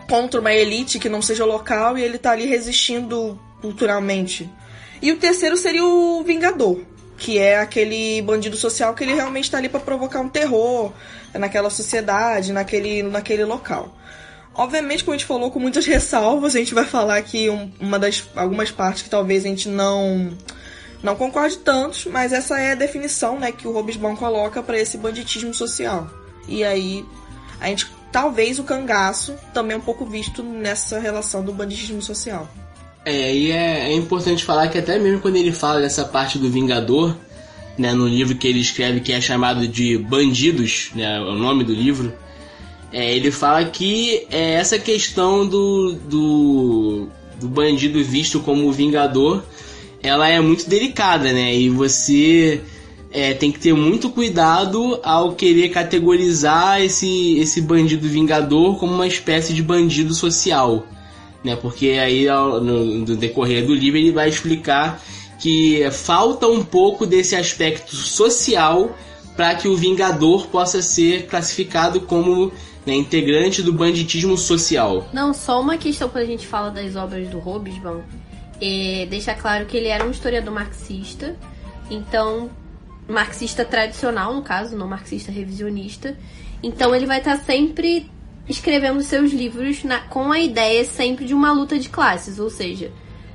contra uma elite que não seja local e ele tá ali resistindo culturalmente. E o terceiro seria o vingador, que é aquele bandido social que ele realmente tá ali para provocar um terror naquela sociedade, naquele local. Obviamente, como a gente falou, com muitas ressalvas, a gente vai falar aqui algumas partes que talvez a gente não Não concordo tanto, mas essa é a definição, né, que o Hobsbawm coloca para esse banditismo social. E aí, talvez o cangaço também é um pouco visto nessa relação do banditismo social. E é importante falar que até mesmo quando ele fala dessa parte do Vingador, né, no livro que ele escreve, que é chamado de Bandidos, né, o nome do livro, ele fala que essa questão do bandido visto como Vingador, ela é muito delicada, né, e você tem que ter muito cuidado ao querer categorizar esse bandido Vingador como uma espécie de bandido social, né, porque aí no decorrer do livro ele vai explicar que falta um pouco desse aspecto social para que o Vingador possa ser classificado como, né, integrante do banditismo social. Não, só uma questão quando a gente fala das obras do Hobsbawm, deixa claro que ele era um historiador marxista, então marxista tradicional, no caso, não marxista revisionista, então ele vai estar sempre escrevendo seus livros com a ideia sempre de uma luta de classes, ou seja,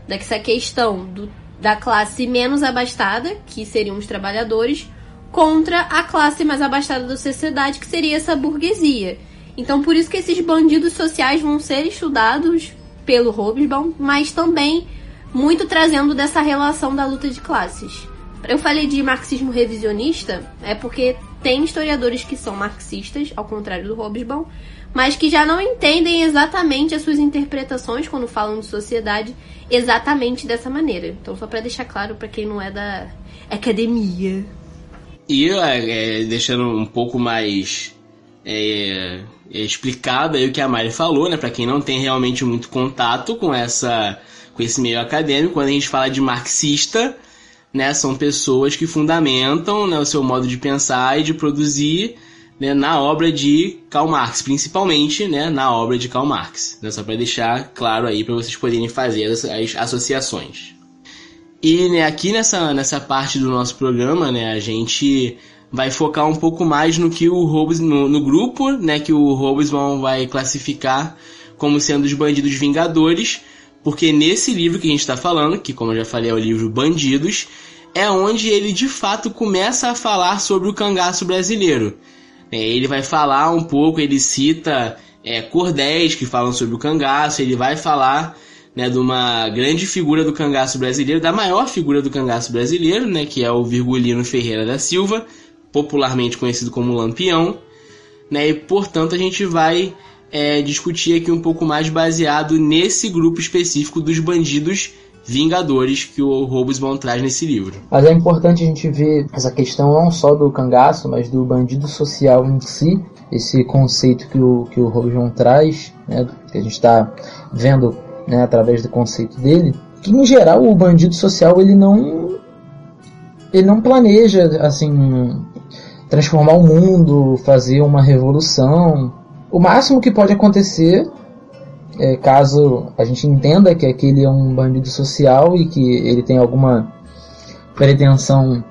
dessa questão da classe menos abastada, que seriam os trabalhadores, contra a classe mais abastada da sociedade, que seria essa burguesia. Então, por isso que esses bandidos sociais vão ser estudados pelo Hobsbawm, mas também muito trazendo dessa relação da luta de classes. Eu falei de marxismo revisionista, porque tem historiadores que são marxistas, ao contrário do Hobsbawm, mas que já não entendem exatamente as suas interpretações quando falam de sociedade exatamente dessa maneira. Então, só para deixar claro para quem não é da academia. E deixando um pouco mais explicado aí o que a Mari falou, né, para quem não tem realmente muito contato com esse meio acadêmico, quando a gente fala de marxista, né, são pessoas que fundamentam, né, o seu modo de pensar e de produzir, né, na obra de Karl Marx, principalmente, né, na obra de Karl Marx, né, só para deixar claro aí para vocês poderem fazer as associações. E, né, aqui nessa parte do nosso programa, né, a gente vai focar um pouco mais no que no grupo, né, que o Hobsbawm vai classificar como sendo os bandidos vingadores, porque nesse livro que a gente está falando, que como eu já falei é o livro Bandidos, é onde ele de fato começa a falar sobre o cangaço brasileiro. Ele vai falar um pouco, ele cita cordéis que falam sobre o cangaço, ele vai falar, né, de uma grande figura do cangaço brasileiro, da maior figura do cangaço brasileiro, né, que é o Virgulino Ferreira da Silva, popularmente conhecido como Lampião, né, e portanto a gente vai discutir aqui um pouco mais baseado nesse grupo específico dos bandidos vingadores que o Hobsbawm traz nesse livro. Mas é importante a gente ver essa questão não só do cangaço, mas do bandido social em si, esse conceito que o Hobsbawm traz, né, que a gente está vendo, né, através do conceito dele, que em geral o bandido social ele não planeja assim transformar o mundo, fazer uma revolução. O máximo que pode acontecer, caso a gente entenda que aquele é um bandido social e que ele tem alguma pretensão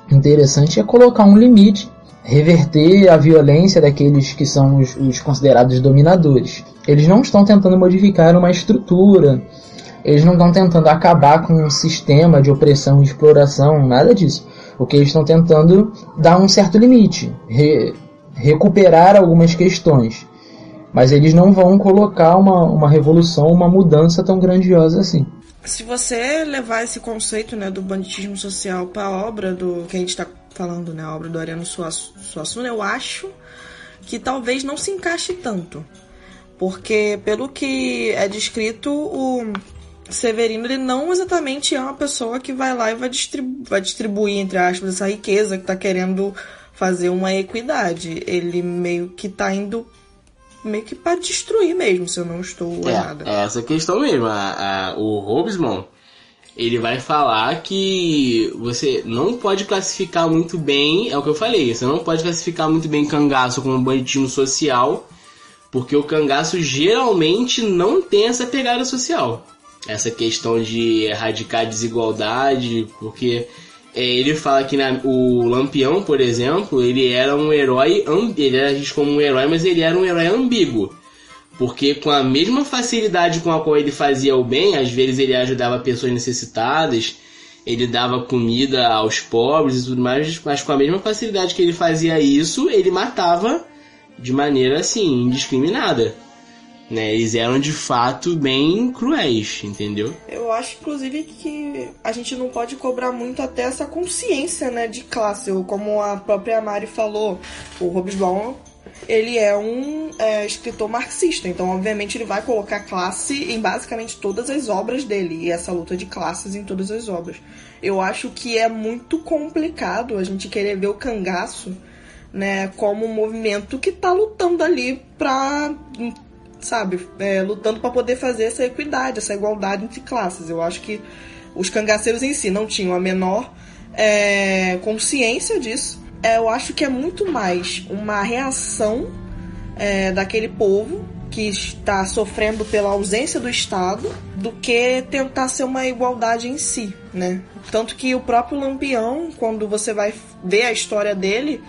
interessante, é colocar um limite, reverter a violência daqueles que são os considerados dominadores. Eles não estão tentando modificar uma estrutura, eles não estão tentando acabar com um sistema de opressão e exploração, nada disso. O que eles estão tentando dar um certo limite, recuperar algumas questões. Mas eles não vão colocar uma revolução, uma mudança tão grandiosa assim. Se você levar esse conceito, né, do banditismo social para a obra do que a gente está falando, né, a obra do Ariano Suassuna, eu acho que talvez não se encaixe tanto. Porque, pelo que é descrito, o Severino ele não exatamente é uma pessoa que vai lá e vai distribuir, entre aspas, essa riqueza que está querendo fazer uma equidade. Ele meio que está indo meio que para destruir mesmo, se eu não estou errada. É essa questão mesmo. O Hobsbawm, ele vai falar que você não pode classificar muito bem, é o que eu falei, você não pode classificar muito bem cangaço como um banditismo social, porque o cangaço geralmente não tem essa pegada social. Essa questão de erradicar a desigualdade, porque ele fala que o Lampião, por exemplo, ele era um herói, ele era visto como um herói, mas ele era um herói ambíguo. Porque com a mesma facilidade com a qual ele fazia o bem, às vezes ele ajudava pessoas necessitadas, ele dava comida aos pobres e tudo mais, mas com a mesma facilidade que ele fazia isso, ele matava de maneira, assim, indiscriminada. Né? Eles eram, de fato, bem cruéis, entendeu? Eu acho, inclusive, que a gente não pode cobrar muito até essa consciência, né, de classe. Como a própria Mari falou, o Hobsbawm, ele é um escritor marxista, então, obviamente, ele vai colocar classe em basicamente todas as obras dele, e essa luta de classes em todas as obras. Eu acho que é muito complicado a gente querer ver o cangaço, né, como um movimento que tá lutando ali pra... sabe, lutando para poder fazer essa equidade, essa igualdade entre classes. Eu acho que os cangaceiros em si não tinham a menor consciência disso. Eu acho que é muito mais uma reação daquele povo que está sofrendo pela ausência do Estado do que tentar ser uma igualdade em si, né? Tanto que o próprio Lampião, quando você vai ver a história dele,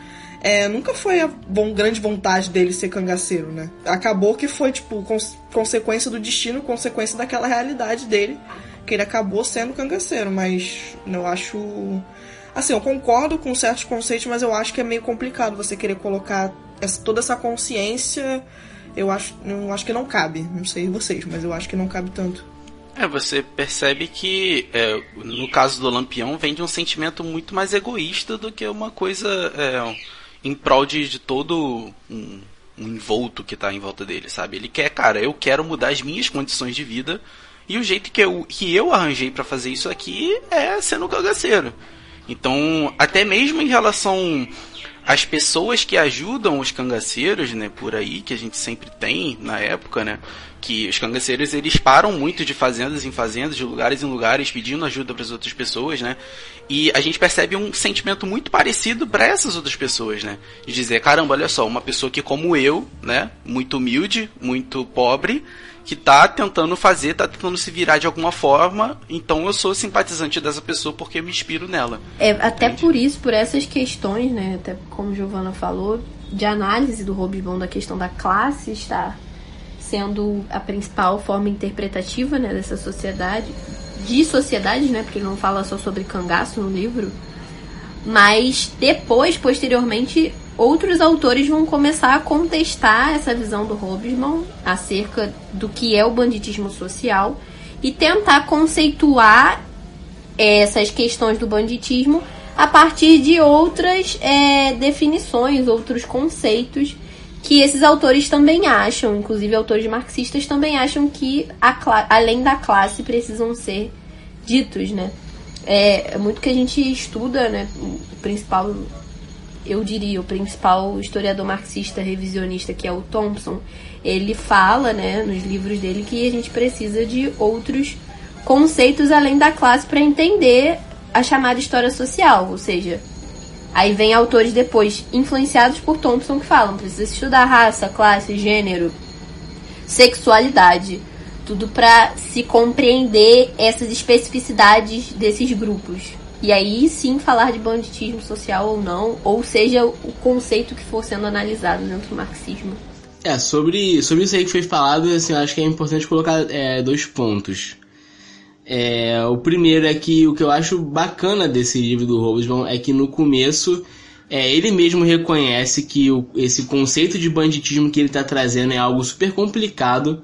nunca foi a grande vontade dele ser cangaceiro, né? Acabou que foi, tipo, consequência do destino, consequência daquela realidade dele, que ele acabou sendo cangaceiro, mas eu acho... Assim, eu concordo com certos conceitos, mas eu acho que é meio complicado você querer colocar toda essa consciência, eu acho que não cabe. Não sei vocês, mas eu acho que não cabe tanto. Você percebe que, no caso do Lampião, vem de um sentimento muito mais egoísta do que uma coisa... em prol de todo um envolto que tá em volta dele, sabe? Ele quer, cara, eu quero mudar as minhas condições de vida, e o jeito que eu arranjei pra fazer isso aqui é sendo cangaceiro. Então, até mesmo em relação às pessoas que ajudam os cangaceiros, né, por aí, que a gente sempre tem na época, né, que os cangaceiros, eles param muito de fazendas em fazendas, de lugares em lugares, pedindo ajuda para as outras pessoas, né, e a gente percebe um sentimento muito parecido para essas outras pessoas, né, de dizer, caramba, olha só, uma pessoa que como eu, né, muito humilde, muito pobre, que tá tentando se virar de alguma forma, então eu sou simpatizante dessa pessoa porque eu me inspiro nela. Até por isso, por essas questões, né, até como Giovana falou, de análise do Hobsbawm da questão da classe estar sendo a principal forma interpretativa, né, dessa sociedade, de sociedades, né, porque ele não fala só sobre cangaço no livro, mas depois, posteriormente, outros autores vão começar a contestar essa visão do Hobsbawm acerca do que é o banditismo social e tentar conceituar essas questões do banditismo a partir de outras definições, outros conceitos que esses autores também acham, inclusive autores marxistas também acham que além da classe precisam ser ditos, né? É muito que a gente estuda, né? O principal historiador marxista revisionista, que é o Thompson, ele fala, né, nos livros dele, que a gente precisa de outros conceitos além da classe para entender a chamada história social, ou seja, aí vem autores depois, influenciados por Thompson, que falam, precisa estudar raça, classe, gênero, sexualidade, tudo para se compreender essas especificidades desses grupos. E aí sim falar de banditismo social ou não, ou seja, o conceito que for sendo analisado dentro do marxismo. Sobre isso aí que foi falado, assim, eu acho que é importante colocar 2 pontos. O primeiro é que o que eu acho bacana desse livro do Hobsbawm é que no começo ele mesmo reconhece que esse conceito de banditismo que ele está trazendo é algo super complicado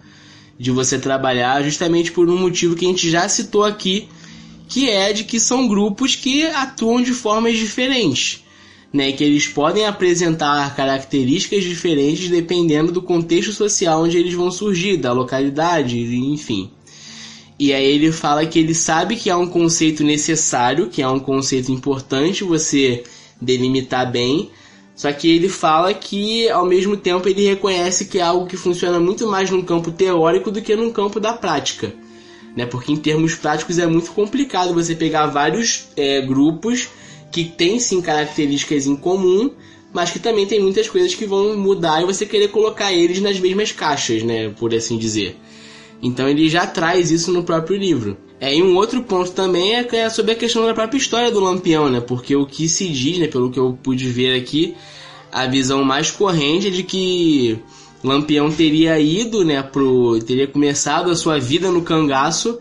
de você trabalhar, justamente por um motivo que a gente já citou aqui, que é de que são grupos que atuam de formas diferentes, né? Que eles podem apresentar características diferentes dependendo do contexto social onde eles vão surgir, da localidade, enfim. E aí ele fala que ele sabe que é um conceito necessário, que é um conceito importante você delimitar bem, só que ele fala que, ao mesmo tempo, ele reconhece que é algo que funciona muito mais num campo teórico do que num campo da prática, né? Porque em termos práticos é muito complicado você pegar vários grupos que têm sim características em comum, mas que também tem muitas coisas que vão mudar e você querer colocar eles nas mesmas caixas, né? Por assim dizer. Então ele já traz isso no próprio livro. E um outro ponto também é sobre a questão da própria história do Lampião, né? Porque o que se diz, né, pelo que eu pude ver aqui, a visão mais corrente é de que Lampião teria ido, né, teria começado a sua vida no cangaço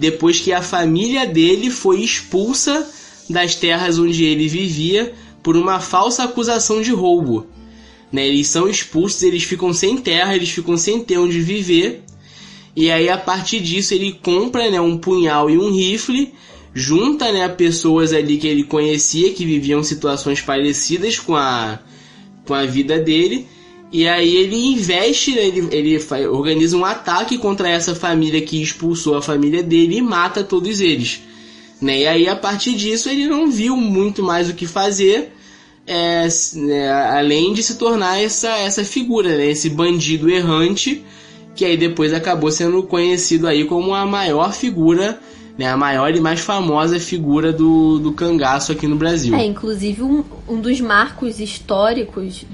depois que a família dele foi expulsa das terras onde ele vivia por uma falsa acusação de roubo. Né, eles são expulsos, eles ficam sem terra, eles ficam sem ter onde viver. E aí, a partir disso, ele compra, né, um punhal e um rifle, junta, né, pessoas ali que ele conhecia, que viviam situações parecidas com a vida dele. E aí ele investe, né, ele organiza um ataque contra essa família que expulsou a família dele e mata todos eles. Né, e aí, a partir disso, ele não viu muito mais o que fazer, além de se tornar essa figura, né, esse bandido errante, que aí depois acabou sendo conhecido aí como a maior figura, né, a maior e mais famosa figura do cangaço aqui no Brasil. Inclusive um dos marcos históricos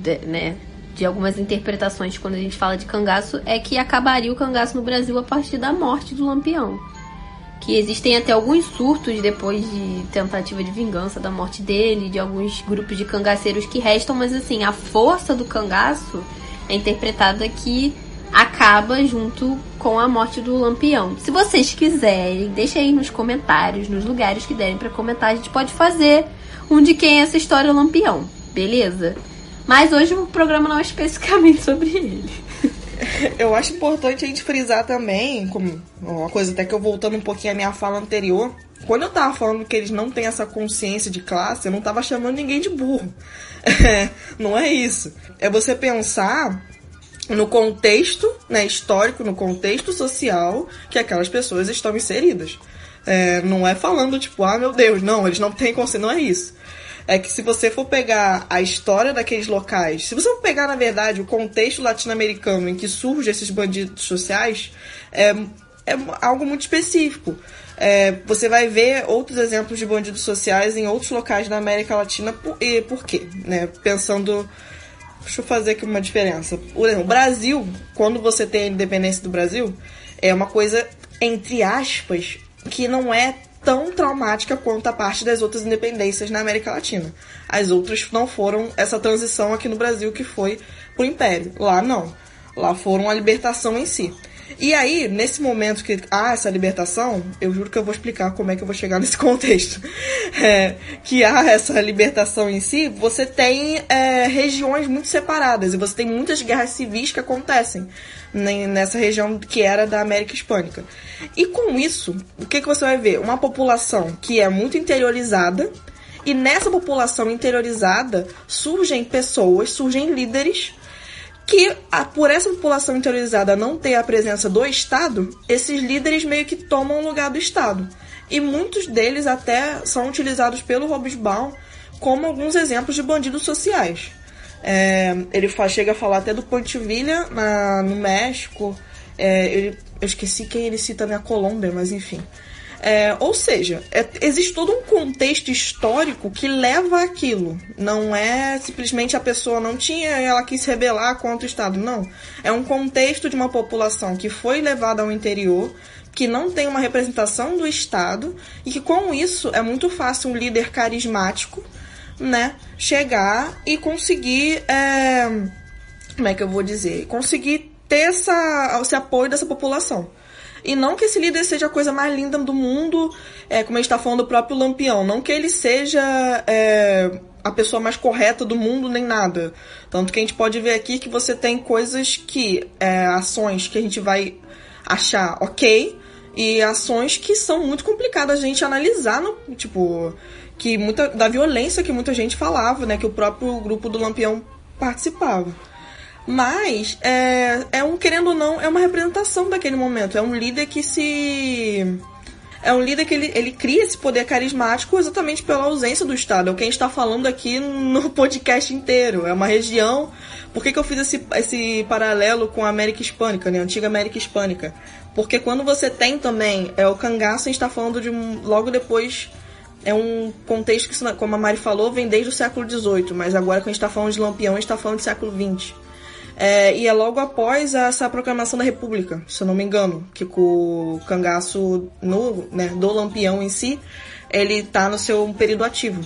de algumas interpretações quando a gente fala de cangaço é que acabaria o cangaço no Brasil a partir da morte do Lampião. Que existem até alguns surtos depois de tentativa de vingança da morte dele, de alguns grupos de cangaceiros que restam, mas assim, a força do cangaço é interpretada que acaba junto com a morte do Lampião. Se vocês quiserem, deixem aí nos comentários, nos lugares que derem pra comentar, a gente pode fazer um de quem é essa história Lampião, beleza? Mas hoje o programa não é especificamente sobre ele. Eu acho importante a gente frisar também, como uma coisa até que eu voltando um pouquinho à minha fala anterior, quando eu tava falando que eles não têm essa consciência de classe, eu não tava chamando ninguém de burro. Não é isso. É você pensar no contexto, né, histórico, no contexto social que aquelas pessoas estão inseridas. Não é falando tipo, meu Deus, não, eles não têm consciência, não é isso. É que se você for pegar a história daqueles locais, se você for pegar, na verdade, o contexto latino-americano em que surgem esses bandidos sociais, é algo muito específico. Você vai ver outros exemplos de bandidos sociais em outros locais da América Latina. Por quê? Né? Pensando... Deixa eu fazer aqui uma diferença. O Brasil, quando você tem a independência do Brasil, é uma coisa, entre aspas, que não é tão traumática quanto a parte das outras independências na América Latina. As outras não foram essa transição aqui no Brasil que foi pro Império. Lá não. Lá foram a libertação em si. E aí, nesse momento que há essa libertação, eu juro que eu vou explicar como é que eu vou chegar nesse contexto. Que há essa libertação em si, você tem regiões muito separadas e você tem muitas guerras civis que acontecem nessa região que era da América Hispânica. E com isso, o que você vai ver? Uma população que é muito interiorizada, e nessa população interiorizada surgem pessoas, surgem líderes que, por essa população interiorizada não ter a presença do Estado, esses líderes meio que tomam o lugar do Estado. E muitos deles até são utilizados pelo Hobsbawm como alguns exemplos de bandidos sociais. Ele chega a falar até do Pancho Villa no México. Eu esqueci quem ele cita na Colômbia, mas enfim. Ou seja, existe todo um contexto histórico que leva àquilo. Não é simplesmente a pessoa não tinha, ela quis se rebelar contra o Estado. Não. É um contexto de uma população que foi levada ao interior, que não tem uma representação do Estado, e que com isso é muito fácil um líder carismático, né, chegar e conseguir, como é que eu vou dizer? Conseguir ter esse apoio dessa população. E não que esse líder seja a coisa mais linda do mundo, como a gente está falando do próprio Lampião. Não que ele seja a pessoa mais correta do mundo, nem nada. Tanto que a gente pode ver aqui que você tem coisas que... ações que a gente vai achar ok, e ações que são muito complicadas a gente analisar, da violência que muita gente falava, né? Que o próprio grupo do Lampião participava. Mas, querendo ou não, é uma representação daquele momento. É um líder que ele cria esse poder carismático exatamente pela ausência do Estado. É o que a gente está falando aqui no podcast inteiro. É uma região... Por que eu fiz esse paralelo com a América Hispânica, né? A antiga América Hispânica? Porque quando você tem também... o cangaço, a gente está falando de logo depois... É um contexto que, como a Mari falou, vem desde o século XVIII. Mas agora, quando a gente está falando de Lampião, a gente está falando do século XX. E é logo após essa proclamação da República, se eu não me engano, que o cangaço do Lampião em si, ele tá no seu período ativo.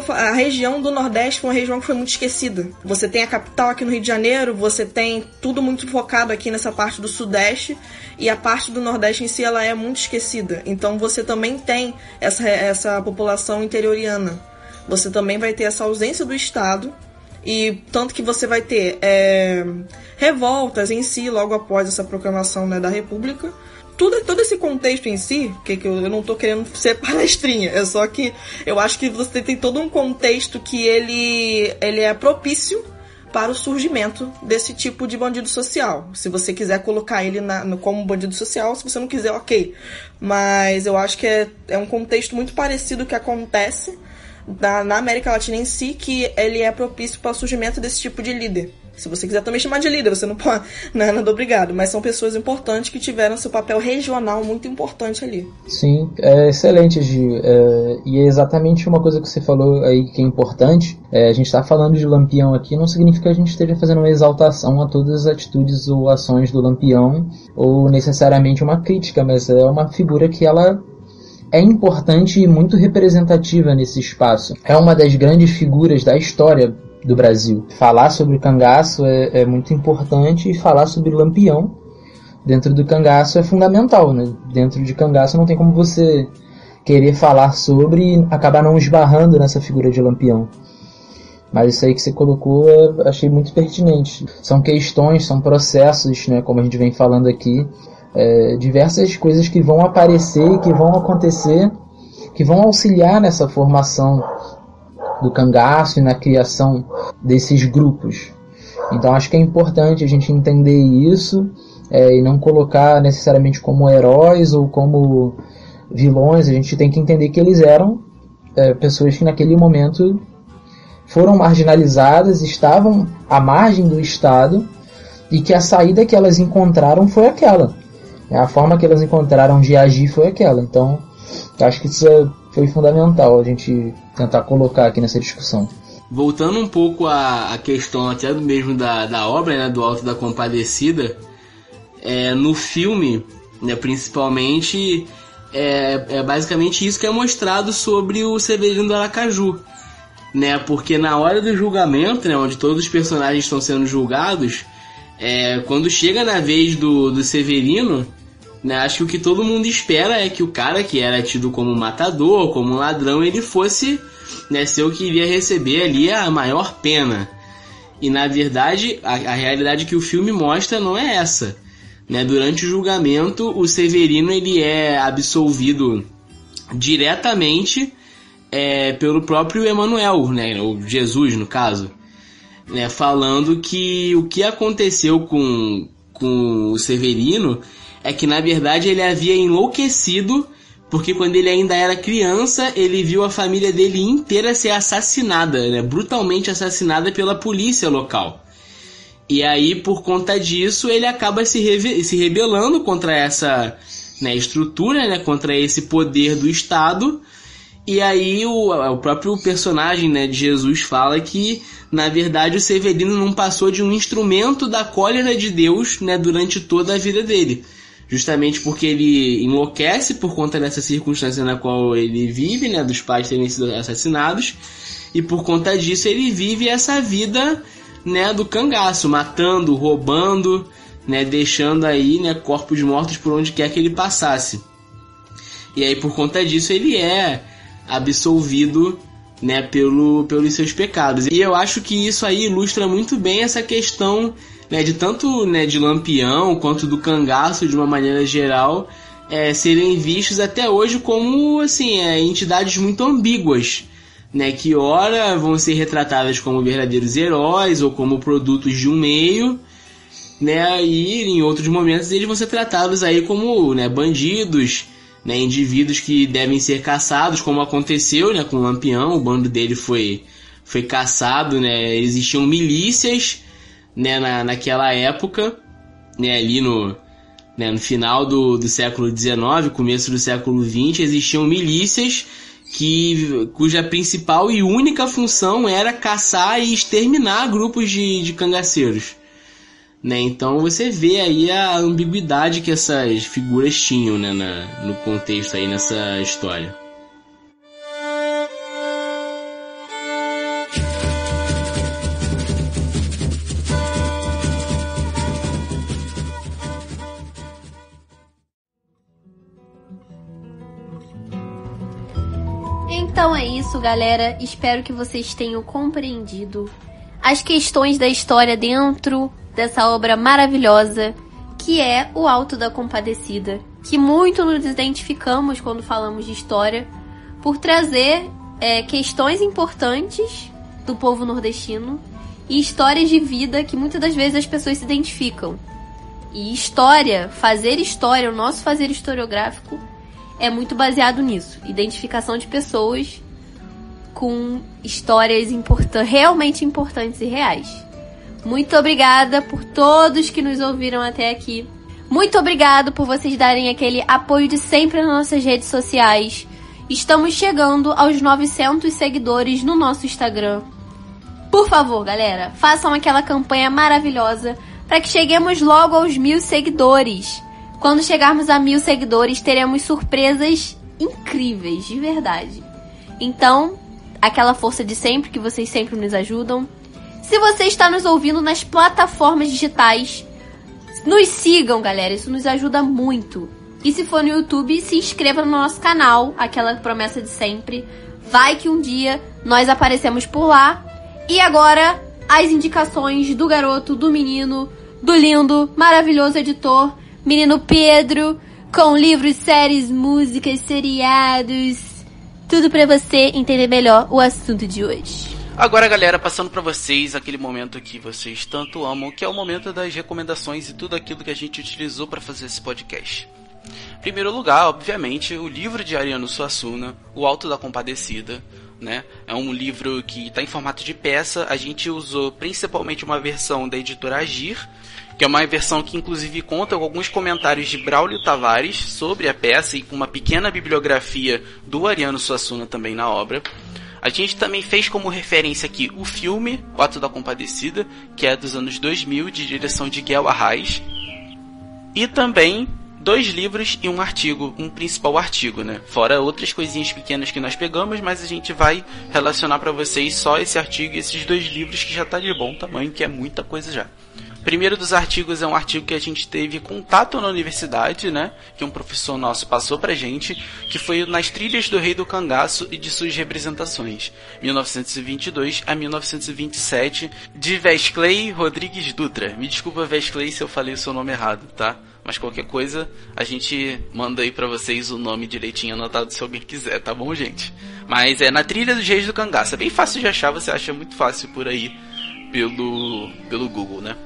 A região do Nordeste foi uma região que foi muito esquecida. Você tem a capital aqui no Rio de Janeiro, você tem tudo muito focado aqui nessa parte do Sudeste, e a parte do Nordeste em si ela é muito esquecida. Então você também tem essa população interioriana. Você também vai ter essa ausência do Estado, e tanto que você vai ter revoltas em si logo após essa proclamação, né, da República. Todo esse contexto em si, que eu não tô querendo ser palestrinha, é só que eu acho que você tem todo um contexto que ele é propício para o surgimento desse tipo de bandido social. Se você quiser colocar ele como bandido social, se você não quiser, ok. Mas eu acho que é um contexto muito parecido que acontece na América Latina em si, que ele é propício para o surgimento desse tipo de líder. Se você quiser também chamar de líder, você não pode, nada obrigado, mas são pessoas importantes que tiveram seu papel regional muito importante ali. Sim, é excelente, Gil. E é exatamente uma coisa que você falou aí que é importante. A gente está falando de Lampião aqui, não significa que a gente esteja fazendo uma exaltação a todas as atitudes ou ações do Lampião, ou necessariamente uma crítica, mas é uma figura que ela é importante e muito representativa nesse espaço. É uma das grandes figuras da história do Brasil. Falar sobre o cangaço é muito importante, e falar sobre Lampião dentro do cangaço é fundamental, né? Dentro de cangaço não tem como você querer falar sobre e acabar não esbarrando nessa figura de Lampião. Mas isso aí que você colocou eu achei muito pertinente. São questões, são processos, né, como a gente vem falando aqui, diversas coisas que vão aparecer, que vão acontecer, que vão auxiliar nessa formação do cangaço e na criação desses grupos. Então acho que é importante a gente entender isso, e não colocar necessariamente como heróis ou como vilões. A gente tem que entender que eles eram pessoas que naquele momento foram marginalizadas, estavam à margem do Estado, e que a saída que elas encontraram foi aquela. A forma que elas encontraram de agir foi aquela. Então acho que isso foi fundamental a gente tentar colocar aqui nessa discussão. Voltando um pouco à questão até mesmo da obra, né, do Alto da Compadecida, no filme, né, principalmente, é basicamente isso que é mostrado sobre o Severino do Aracaju, né, porque na hora do julgamento, né, onde todos os personagens estão sendo julgados, quando chega na vez do Severino, né, acho que o que todo mundo espera é que o cara que era tido como matador, como ladrão, ele fosse, né, ser o que iria receber ali a maior pena. E na verdade, a realidade que o filme mostra não é essa, né? Durante o julgamento, o Severino ele é absolvido diretamente pelo próprio Emanuel, né, ou Jesus no caso, né, falando que o que aconteceu com o Severino é que na verdade ele havia enlouquecido, porque quando ele ainda era criança, ele viu a família dele inteira ser assassinada, né, brutalmente assassinada pela polícia local. E aí, por conta disso, ele acaba se rebelando contra essa, né, estrutura, né, contra esse poder do Estado. E aí o próprio personagem, né, de Jesus fala que, na verdade, o Severino não passou de um instrumento da cólera de Deus, né, durante toda a vida dele. Justamente porque ele enlouquece por conta dessa circunstância na qual ele vive, né, dos pais terem sido assassinados, e por conta disso ele vive essa vida, né, do cangaço, matando, roubando, né, deixando aí, né, corpos mortos por onde quer que ele passasse. E aí por conta disso ele é absolvido, né, pelos seus pecados. E eu acho que isso aí ilustra muito bem essa questão, né, de tanto, né, de Lampião quanto do cangaço de uma maneira geral serem vistos até hoje como assim, entidades muito ambíguas, né, que ora vão ser retratadas como verdadeiros heróis ou como produtos de um meio, né, e em outros momentos eles vão ser tratados aí como, né, bandidos, né, indivíduos que devem ser caçados, como aconteceu, né, com o Lampião. O bando dele foi caçado, né, existiam milícias, né, naquela época, né, ali no final do século XIX, começo do século XX, existiam milícias cuja principal e única função era caçar e exterminar grupos de cangaceiros, né? Então você vê aí a ambiguidade que essas figuras tinham, né, no contexto aí, nessa história. Então é isso, galera. Espero que vocês tenham compreendido as questões da história dentro dessa obra maravilhosa que é o Alto da Compadecida, que muito nos identificamos quando falamos de história, por trazer questões importantes do povo nordestino e histórias de vida que muitas das vezes as pessoas se identificam. E fazer história, o nosso fazer historiográfico é muito baseado nisso, identificação de pessoas com histórias realmente importantes e reais. Muito obrigada por todos que nos ouviram até aqui. Muito obrigado por vocês darem aquele apoio de sempre nas nossas redes sociais. Estamos chegando aos 900 seguidores no nosso Instagram. Por favor, galera, façam aquela campanha maravilhosa para que cheguemos logo aos 1000 seguidores. Quando chegarmos a 1000 seguidores, teremos surpresas incríveis, de verdade. Então, aquela força de sempre, que vocês sempre nos ajudam. Se você está nos ouvindo nas plataformas digitais, nos sigam, galera, isso nos ajuda muito. E se for no YouTube, se inscreva no nosso canal, aquela promessa de sempre. Vai que um dia nós aparecemos por lá. E agora, as indicações do garoto, do menino, do lindo, maravilhoso editor, menino Pedro, com livros, séries, músicas, seriados, tudo pra você entender melhor o assunto de hoje. Agora, galera, passando pra vocês aquele momento que vocês tanto amam, que é o momento das recomendações e tudo aquilo que a gente utilizou para fazer esse podcast. Em primeiro lugar, obviamente, o livro de Ariano Suassuna, O Alto da Compadecida, né? É um livro que está em formato de peça. A gente usou principalmente uma versão da editora Agir, que é uma versão que inclusive conta com alguns comentários de Braulio Tavares sobre a peça e com uma pequena bibliografia do Ariano Suassuna também na obra. A gente também fez como referência aqui o filme O Alto da Compadecida, que é dos anos 2000, de direção de Guel Arraes. E também 2 livros e um artigo, um principal artigo, né? Fora outras coisinhas pequenas que nós pegamos, mas a gente vai relacionar para vocês só esse artigo e esses 2 livros que já tá de bom tamanho, que é muita coisa já. O primeiro dos artigos é um artigo que a gente teve contato na universidade, né? Que um professor nosso passou pra gente, que foi Nas Trilhas do Rei do Cangaço e de suas representações, 1922 a 1927, de Vesclei Rodrigues Dutra. Me desculpa, Vesclei, se eu falei o seu nome errado, tá? Mas qualquer coisa, a gente manda aí pra vocês o nome direitinho anotado se alguém quiser, tá bom, gente? Mas é Na Trilha dos Reis do Cangaço. É bem fácil de achar, você acha muito fácil por aí pelo Google, né?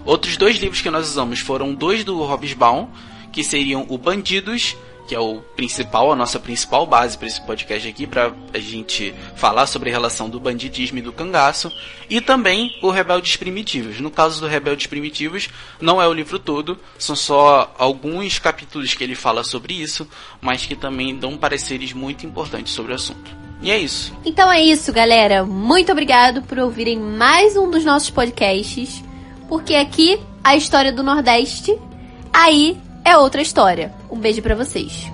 Outros 2 livros que nós usamos foram 2 do Hobsbawm, que seriam o Bandidos, que é o principal, a nossa principal base para esse podcast aqui, para a gente falar sobre a relação do bandidismo e do cangaço, e também o Rebeldes Primitivos. No caso do Rebeldes Primitivos, não é o livro todo, são só alguns capítulos que ele fala sobre isso, mas que também dão pareceres muito importantes sobre o assunto. E é isso. Então é isso, galera. Muito obrigado por ouvirem mais um dos nossos podcasts, porque aqui a história do Nordeste, aí é outra história. Um beijo pra vocês.